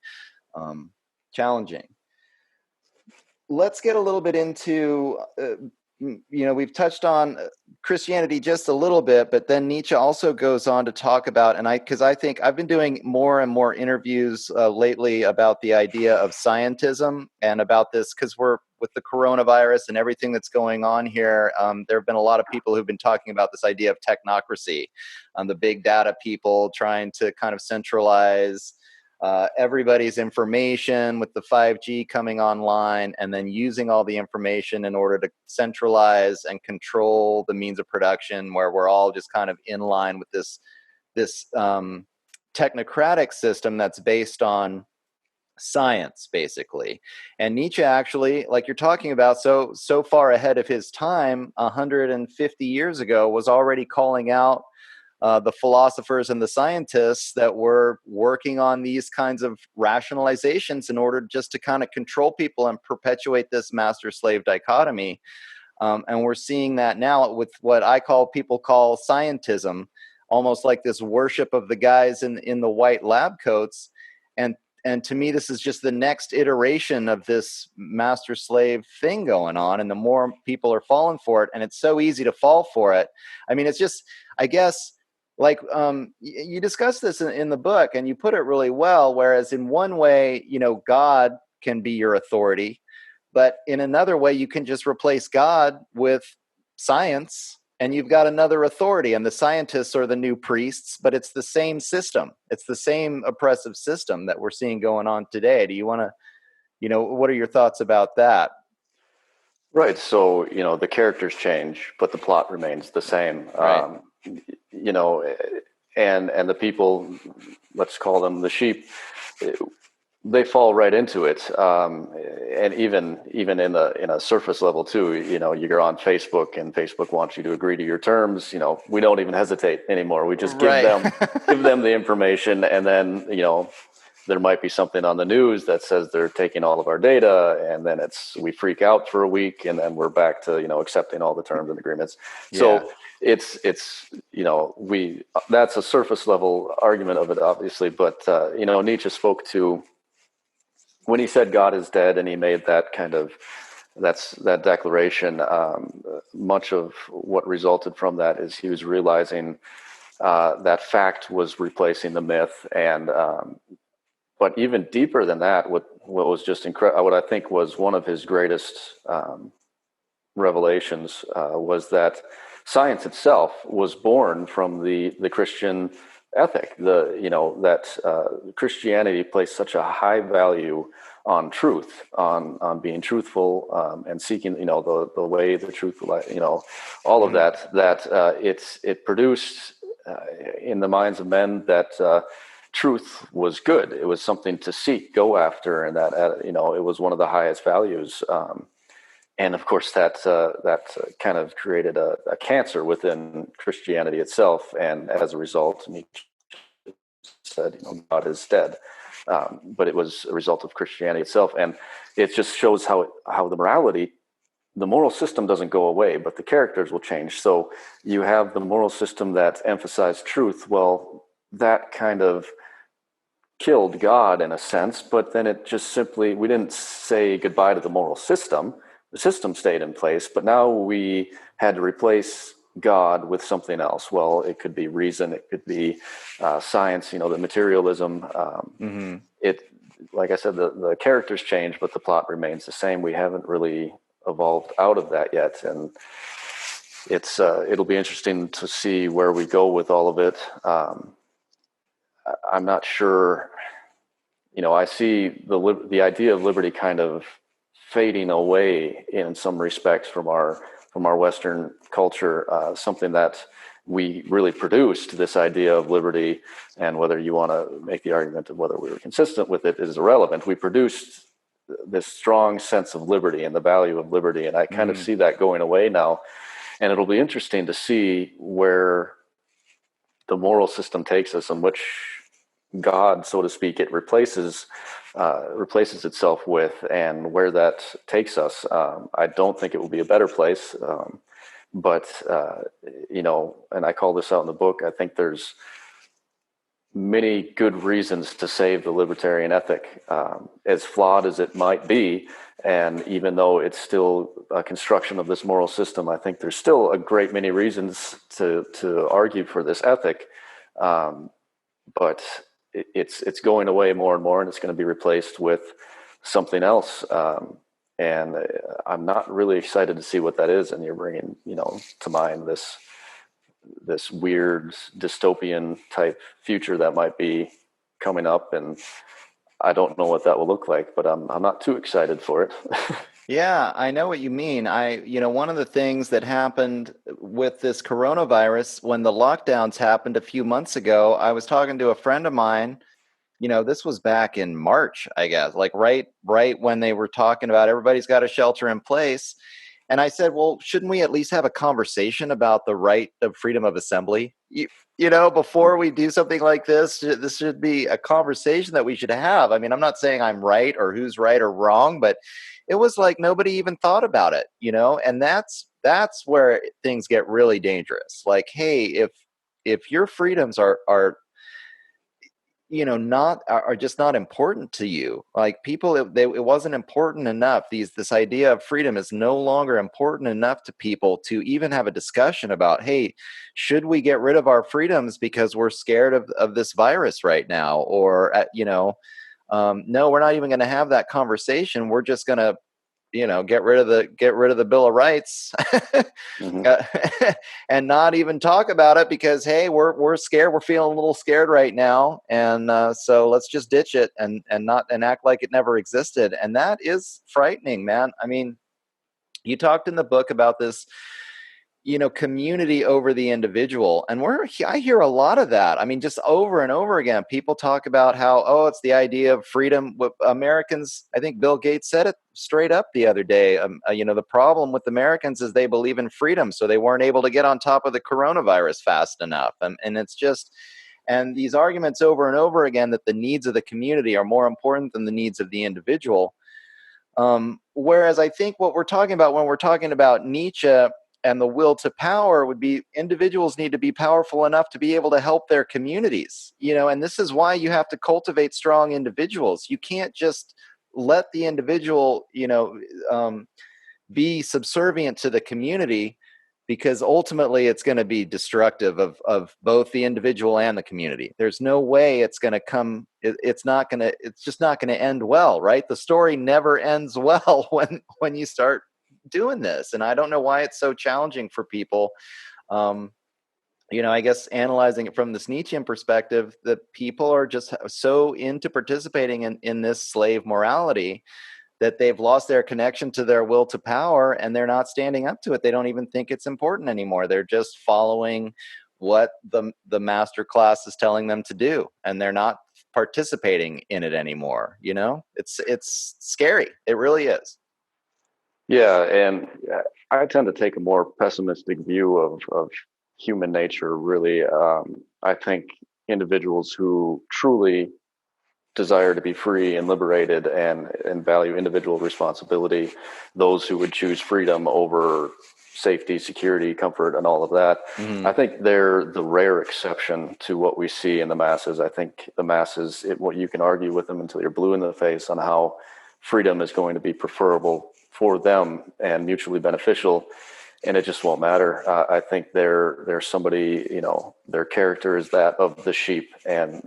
Challenging. Let's get a little bit into, we've touched on Christianity just a little bit, but then Nietzsche also goes on to talk about, because I think I've been doing more and more interviews lately about the idea of scientism, and about this, because we're with the coronavirus and everything that's going on here. There have been a lot of people who've been talking about this idea of technocracy, the big data people trying to kind of centralize everybody's information with the 5G coming online, and then using all the information in order to centralize and control the means of production, where we're all just kind of in line with this technocratic system that's based on science, basically. And Nietzsche, actually, like you're talking about, so far ahead of his time, 150 years ago, was already calling out the philosophers and the scientists that were working on these kinds of rationalizations in order just to kind of control people and perpetuate this master-slave dichotomy. And we're seeing that now with what people call scientism, almost like this worship of the guys in the white lab coats. And to me, this is just the next iteration of this master-slave thing going on, and the more people are falling for it, and it's so easy to fall for it. I mean, it's just, I guess, like you discuss this in the book, and you put it really well, whereas in one way, God can be your authority, but in another way, you can just replace God with science, and you've got another authority, and the scientists are the new priests, but it's the same system. It's the same oppressive system that we're seeing going on today. Do you want to, what are your thoughts about that? Right. So, the characters change, but the plot remains the same. Right. And the people, let's call them the sheep, they fall right into it. And even in a surface level too, you're on Facebook, and Facebook wants you to agree to your terms. We don't even hesitate anymore. We just give them the information, and then, there might be something on the news that says they're taking all of our data, and then we freak out for a week, and then we're back to, accepting all the terms and agreements. Yeah. So it's that's a surface level argument of it, obviously, but Nietzsche spoke to, when he said God is dead, and he made that that declaration. Much of what resulted from that is he was realizing that fact was replacing the myth, and but even deeper than that, what was just incredible, what I think was one of his greatest revelations, was that science itself was born from the Christian ethic. That Christianity placed such a high value on truth, on being truthful, and seeking, the way, the truth, all of that. That it produced in the minds of men that truth was good. It was something to seek, go after, and that it was one of the highest values. And of course, that kind of created a cancer within Christianity itself. And as a result, Nietzsche said, God is dead. But it was a result of Christianity itself. And it just shows how the moral system doesn't go away, but the characters will change. So you have the moral system that emphasized truth. Well, that kind of killed God in a sense, but then it just simply, we didn't say goodbye to the moral system. The system stayed in place, but now we had to replace God with something else. Well, it could be reason, it could be science, the materialism. It, like I said, the characters change, but the plot remains the same. We haven't really evolved out of that yet, and it'll be interesting to see where we go with all of it. I'm not sure. I see the idea of liberty kind of fading away in some respects from our Western culture. Something that we really produced, this idea of liberty, and whether you want to make the argument of whether we were consistent with it is irrelevant. We produced this strong sense of liberty and the value of liberty, and I kind of see that going away now. And it'll be interesting to see where the moral system takes us, and which God, so to speak, it replaces itself with, and where that takes us. I don't think it will be a better place, but and I call this out in the book, I think there's many good reasons to save the libertarian ethic, as flawed as it might be. And even though it's still a construction of this moral system, I think there's still a great many reasons to argue for this ethic. But it's going away more and more, and it's going to be replaced with something else. And I'm not really excited to see what that is. And you're bringing, to mind this weird dystopian type future that might be coming up, and I don't know what that will look like, but I'm not too excited for it. Yeah, I know what you mean. One of the things that happened with this coronavirus, when the lockdowns happened a few months ago, I was talking to a friend of mine. This was back in March, I guess, like right when they were talking about everybody's got a shelter in place. And I said, well, shouldn't we at least have a conversation about the right of freedom of assembly? Before we do something like this should be a conversation that we should have. I mean, I'm not saying I'm right or who's right or wrong, but it was like nobody even thought about it, and that's where things get really dangerous. Like, hey, if your freedoms are just not important to you, like people, it wasn't important enough. This idea of freedom is no longer important enough to people to even have a discussion about, hey, should we get rid of our freedoms because we're scared of this virus right now? Or no, we're not even going to have that conversation. We're just going to get rid of the Bill of Rights and not even talk about it because, hey, we're scared. We're feeling a little scared right now, and so let's just ditch it and act like it never existed. And that is frightening, man. I mean, you talked in the book about this, community over the individual. And I hear a lot of that. I mean, just over and over again, people talk about how, it's the idea of freedom. With Americans, I think Bill Gates said it straight up the other day. The problem with Americans is they believe in freedom, so they weren't able to get on top of the coronavirus fast enough. And it's just, And these arguments over and over again that the needs of the community are more important than the needs of the individual. Whereas I think what we're talking about when we're talking about Nietzsche and the will to power would be individuals need to be powerful enough to be able to help their communities, and this is why you have to cultivate strong individuals. You can't just let the individual, be subservient to the community, because ultimately it's going to be destructive of both the individual and the community. There's no way it's going to come. It's just not going to end well, right? The story never ends well when you start doing this. And I don't know why it's so challenging for people. I guess analyzing it from this Nietzschean perspective, that people are just so into participating in this slave morality that they've lost their connection to their will to power, and they're not standing up to it. They don't even think it's important anymore. They're just following what the master class is telling them to do, and they're not participating in it anymore. It's scary. It really is. Yeah, and I tend to take a more pessimistic view of human nature, really. I think individuals who truly desire to be free and liberated and value individual responsibility, those who would choose freedom over safety, security, comfort, and all of that, I think they're the rare exception to what we see in the masses. I think the masses, what you can argue with them until you're blue in the face on how freedom is going to be preferable for them and mutually beneficial, and it just won't matter. I think they're somebody, their character is that of the sheep, and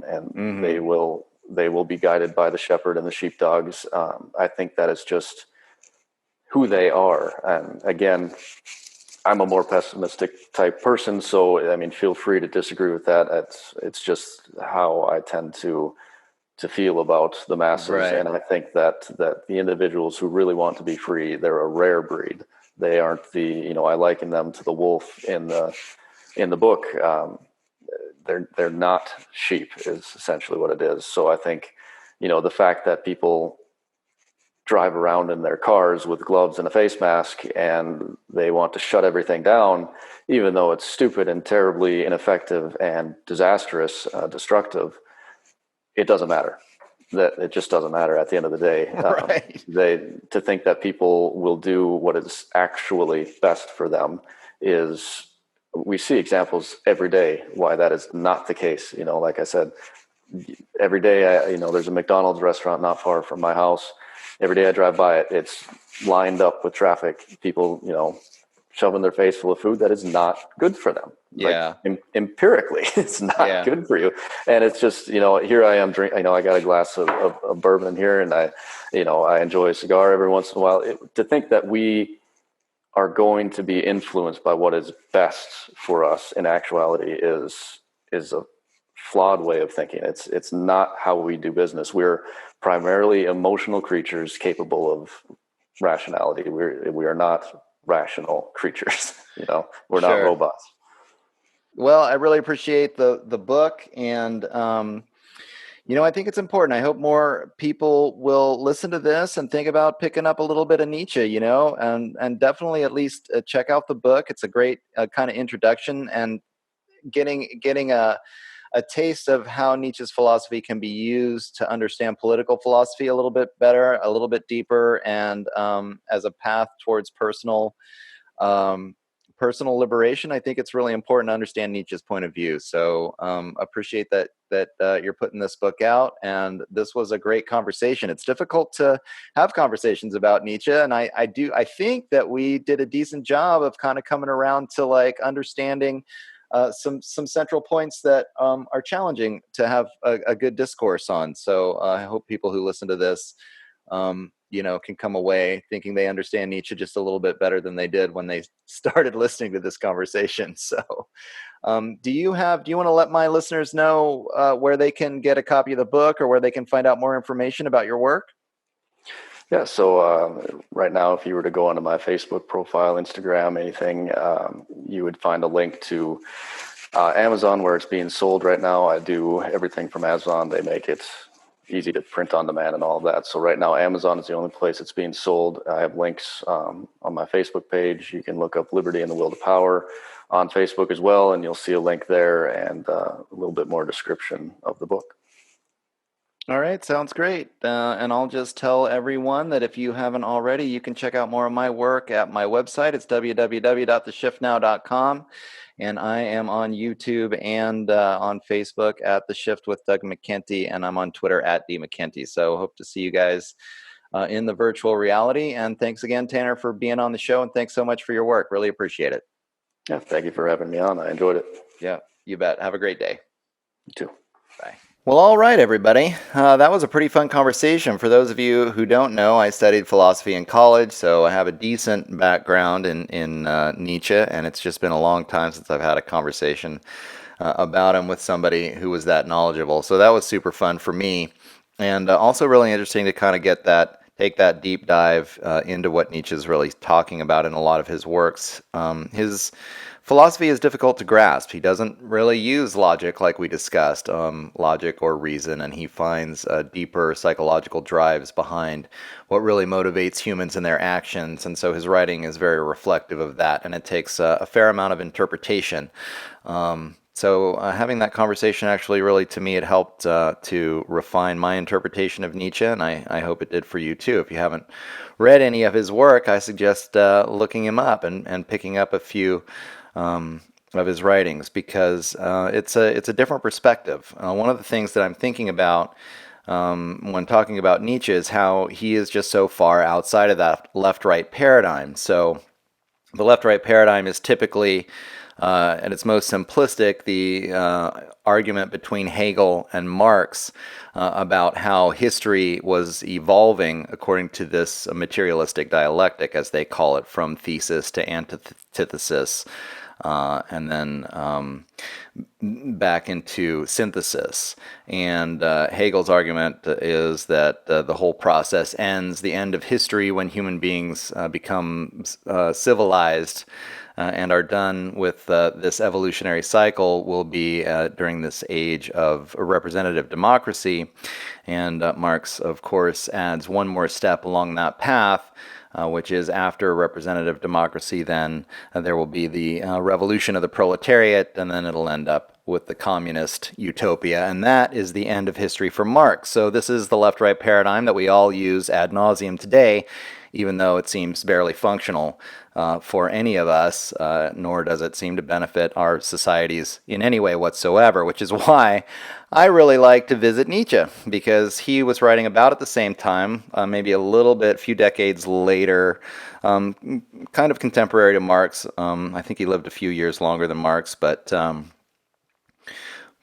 they will be guided by the shepherd and the sheepdogs. I think that is just who they are. And again, I'm a more pessimistic type person, so I mean, feel free to disagree with that. It's just how I tend to feel about the masses. Right. And I think that the individuals who really want to be free, they're a rare breed. They aren't I liken them to the wolf in the book. They're not sheep is essentially what it is. So I think, the fact that people drive around in their cars with gloves and a face mask and they want to shut everything down, even though it's stupid and terribly ineffective and disastrous, destructive, it doesn't matter. That it just doesn't matter at the end of the day. Right. To think that people will do what is actually best for them is, we see examples every day why that is not the case. Like I said, every day, there's a McDonald's restaurant not far from my house. Every day I drive by it, it's lined up with traffic. People, shoving their face full of food that is not good for them. Yeah. Like, empirically, it's not good for you. And it's just, here I am drinking, I got a glass of bourbon here, and I enjoy a cigar every once in a while. To think that we are going to be influenced by what is best for us in actuality is a flawed way of thinking. It's not how we do business. We're primarily emotional creatures capable of rationality. We are not rational creatures. We're not robots. Well, I really appreciate the book, and I think it's important. I hope more people will listen to this and think about picking up a little bit of Nietzsche, and definitely at least check out the book. It's a great kind of introduction, and getting a taste of how Nietzsche's philosophy can be used to understand political philosophy a little bit better, a little bit deeper, and as a path towards personal liberation. I think it's really important to understand Nietzsche's point of view. So appreciate that you're putting this book out, and this was a great conversation. It's difficult to have conversations about Nietzsche, and I think that we did a decent job of kind of coming around to like understanding some central points that are challenging to have a good discourse on. So I hope people who listen to this, can come away thinking they understand Nietzsche just a little bit better than they did when they started listening to this conversation. So do you want to let my listeners know where they can get a copy of the book or where they can find out more information about your work? Yeah, so right now, if you were to go onto my Facebook profile, Instagram, anything, you would find a link to Amazon where it's being sold right now. I do everything from Amazon. They make it easy to print on demand and all of that. So right now, Amazon is the only place it's being sold. I have links on my Facebook page. You can look up Liberty and the Will to Power, on Facebook as well, and you'll see a link there and a little bit more description of the book. All right, sounds great. And I'll just tell everyone that if you haven't already, you can check out more of my work at my website. It's www.theshiftnow.com. And I am on YouTube and on Facebook at The Shift with Doug McKenty, and I'm on Twitter at DMcKenty. So hope to see you guys in the virtual reality. And thanks again, Tanner, for being on the show. And thanks so much for your work. Really appreciate it. Yeah, thank you for having me on. I enjoyed it. Yeah, you bet. Have a great day. You too. Bye. Well, all right, everybody. That was a pretty fun conversation. For those of you who don't know, I studied philosophy in college, so I have a decent background in Nietzsche, and it's just been a long time since I've had a conversation about him with somebody who was that knowledgeable. So that was super fun for me, and also really interesting to kind of take that deep dive into what Nietzsche's really talking about in a lot of his works. His philosophy is difficult to grasp. He doesn't really use logic like we discussed, logic or reason, and he finds deeper psychological drives behind what really motivates humans in their actions. And so his writing is very reflective of that, and it takes a fair amount of interpretation. So having that conversation actually really, to me, it helped to refine my interpretation of Nietzsche, and I hope it did for you too. If you haven't read any of his work, I suggest looking him up and picking up a few of his writings, because it's a different perspective. One of the things that I'm thinking about when talking about Nietzsche is how he is just so far outside of that left-right paradigm. So the left-right paradigm is typically, at its most simplistic, the argument between Hegel and Marx about how history was evolving according to this materialistic dialectic, as they call it, from thesis to antithesis, and then back into synthesis. And Hegel's argument is that the whole process ends, the end of history, when human beings become civilized and are done with this evolutionary cycle, will be during this age of representative democracy. And Marx, of course, adds one more step along that path, which is after representative democracy, then there will be the revolution of the proletariat, and then it'll end up with the communist utopia. And that is the end of history for Marx. So this is the left-right paradigm that we all use ad nauseum today, even though it seems barely functional for any of us, nor does it seem to benefit our societies in any way whatsoever, which is why I really like to visit Nietzsche, because he was writing about at the same time, maybe a little bit, few decades later, kind of contemporary to Marx. I think he lived a few years longer than Marx, but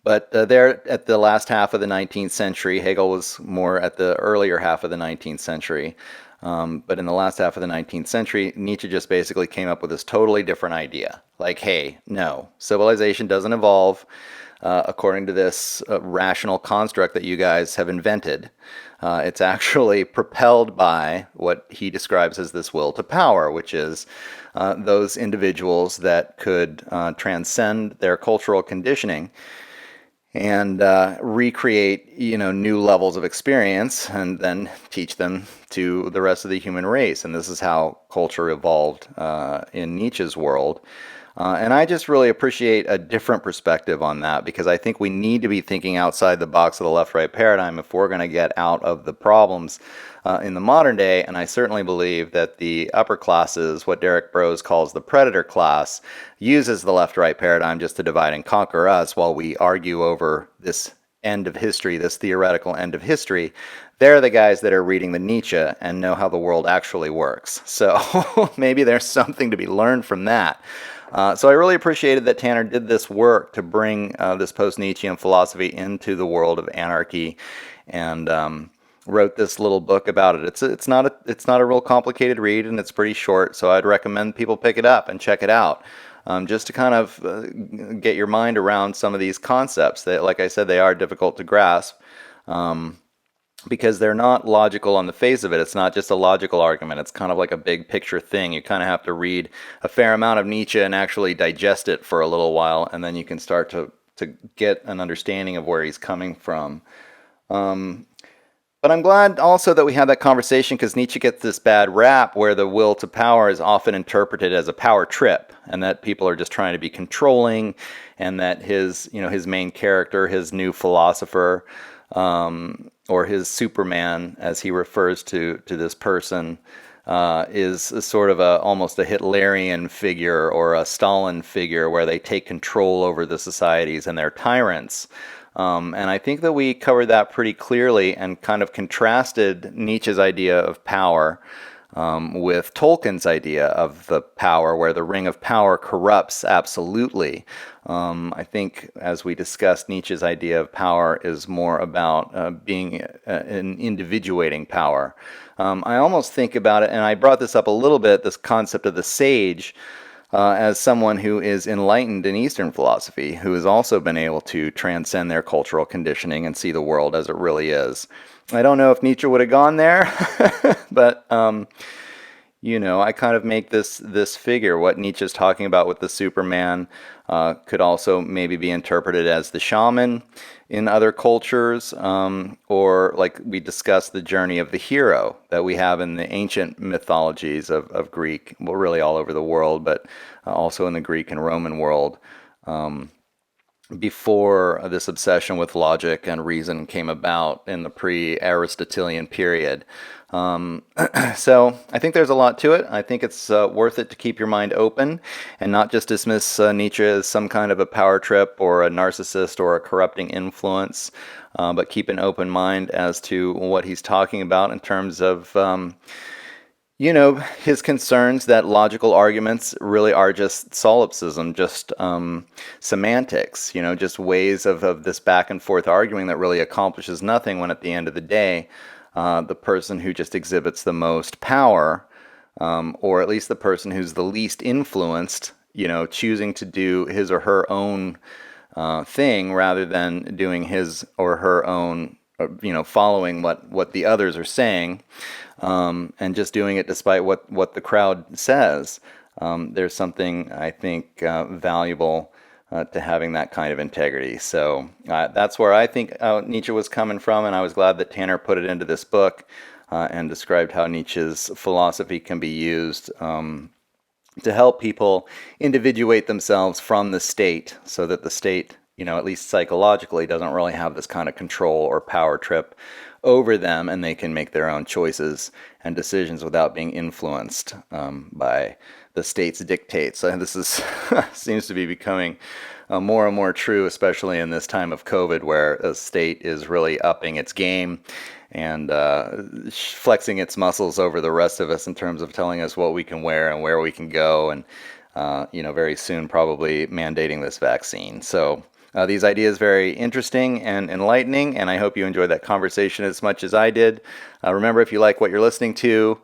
there at the last half of the 19th century, Hegel was more at the earlier half of the 19th century. But in the last half of the 19th century, Nietzsche just basically came up with this totally different idea. Like, hey, no, civilization doesn't evolve according to this rational construct that you guys have invented. It's actually propelled by what he describes as this will to power, which is those individuals that could transcend their cultural conditioning and recreate, new levels of experience, and then teach them to the rest of the human race. And this is how culture evolved in Nietzsche's world. And I just really appreciate a different perspective on that, because I think we need to be thinking outside the box of the left-right paradigm if we're going to get out of the problems in the modern day. And I certainly believe that the upper classes, what Derek Brose calls the predator class, uses the left-right paradigm just to divide and conquer us while we argue over this end of history, this theoretical end of history. They're the guys that are reading the Nietzsche and know how the world actually works. So maybe there's something to be learned from that. So I really appreciated that Tanner did this work to bring this post-Nietzschean philosophy into the world of anarchy, and wrote this little book about it. It's not a real complicated read, and it's pretty short. So I'd recommend people pick it up and check it out, just to kind of get your mind around some of these concepts that, like I said, they are difficult to grasp. Because they're not logical on the face of it. It's not just a logical argument. It's kind of like a big picture thing. You kind of have to read a fair amount of Nietzsche and actually digest it for a little while, and then you can start to get an understanding of where he's coming from. But But I'm glad also that we had that conversation because Nietzsche gets this bad rap where the will to power is often interpreted as a power trip and that people are just trying to be controlling and that his main character, his new philosopher, or his Superman, as he refers to this person, is a sort of almost a Hitlerian figure or a Stalin figure where they take control over the societies and they're tyrants. And I think that we covered that pretty clearly and kind of contrasted Nietzsche's idea of power with Tolkien's idea of the power, where the ring of power corrupts absolutely. I think, as we discussed, Nietzsche's idea of power is more about being an individuating power. I almost think about it, and I brought this up a little bit, this concept of the sage, as someone who is enlightened in Eastern philosophy, who has also been able to transcend their cultural conditioning and see the world as it really is. I don't know if Nietzsche would have gone there, but I kind of make this figure. What Nietzsche's talking about with the Superman could also maybe be interpreted as the shaman in other cultures, or like we discussed, the journey of the hero that we have in the ancient mythologies of Greek, well, really all over the world, but also in the Greek and Roman world. Before this obsession with logic and reason came about in the pre-Aristotelian period. So I think there's a lot to it. I think it's worth it to keep your mind open and not just dismiss Nietzsche as some kind of a power trip or a narcissist or a corrupting influence, but keep an open mind as to what he's talking about in terms of his concerns that logical arguments really are just solipsism, just semantics, just ways of this back and forth arguing that really accomplishes nothing when at the end of the day, the person who just exhibits the most power, or at least the person who's the least influenced, choosing to do his or her own thing rather than doing his or her own, following what the others are saying, and just doing it despite what the crowd says. There's something, I think, valuable to having that kind of integrity. So that's where I think Nietzsche was coming from, and I was glad that Tanner put it into this book and described how Nietzsche's philosophy can be used to help people individuate themselves from the state so that the state, at least psychologically, doesn't really have this kind of control or power trip over them, and they can make their own choices and decisions without being influenced by the state's dictates. And this is seems to be becoming more and more true, especially in this time of COVID, where a state is really upping its game and flexing its muscles over the rest of us in terms of telling us what we can wear and where we can go, and very soon probably mandating this vaccine. So these ideas very interesting and enlightening, and I hope you enjoyed that conversation as much as I did. Remember, if you like what you're listening to,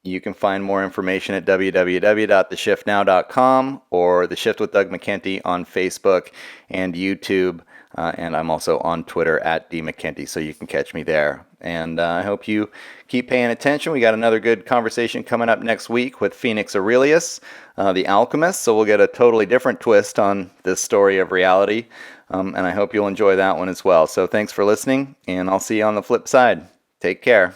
you can find more information at www.theshiftnow.com or The Shift with Doug McKenty on Facebook and YouTube. And I'm also on Twitter at @DMcKenty, so you can catch me there. And I hope you keep paying attention. We got another good conversation coming up next week with Phoenix Aurelius, the alchemist. So we'll get a totally different twist on this story of reality. And I hope you'll enjoy that one as well. So thanks for listening, and I'll see you on the flip side. Take care.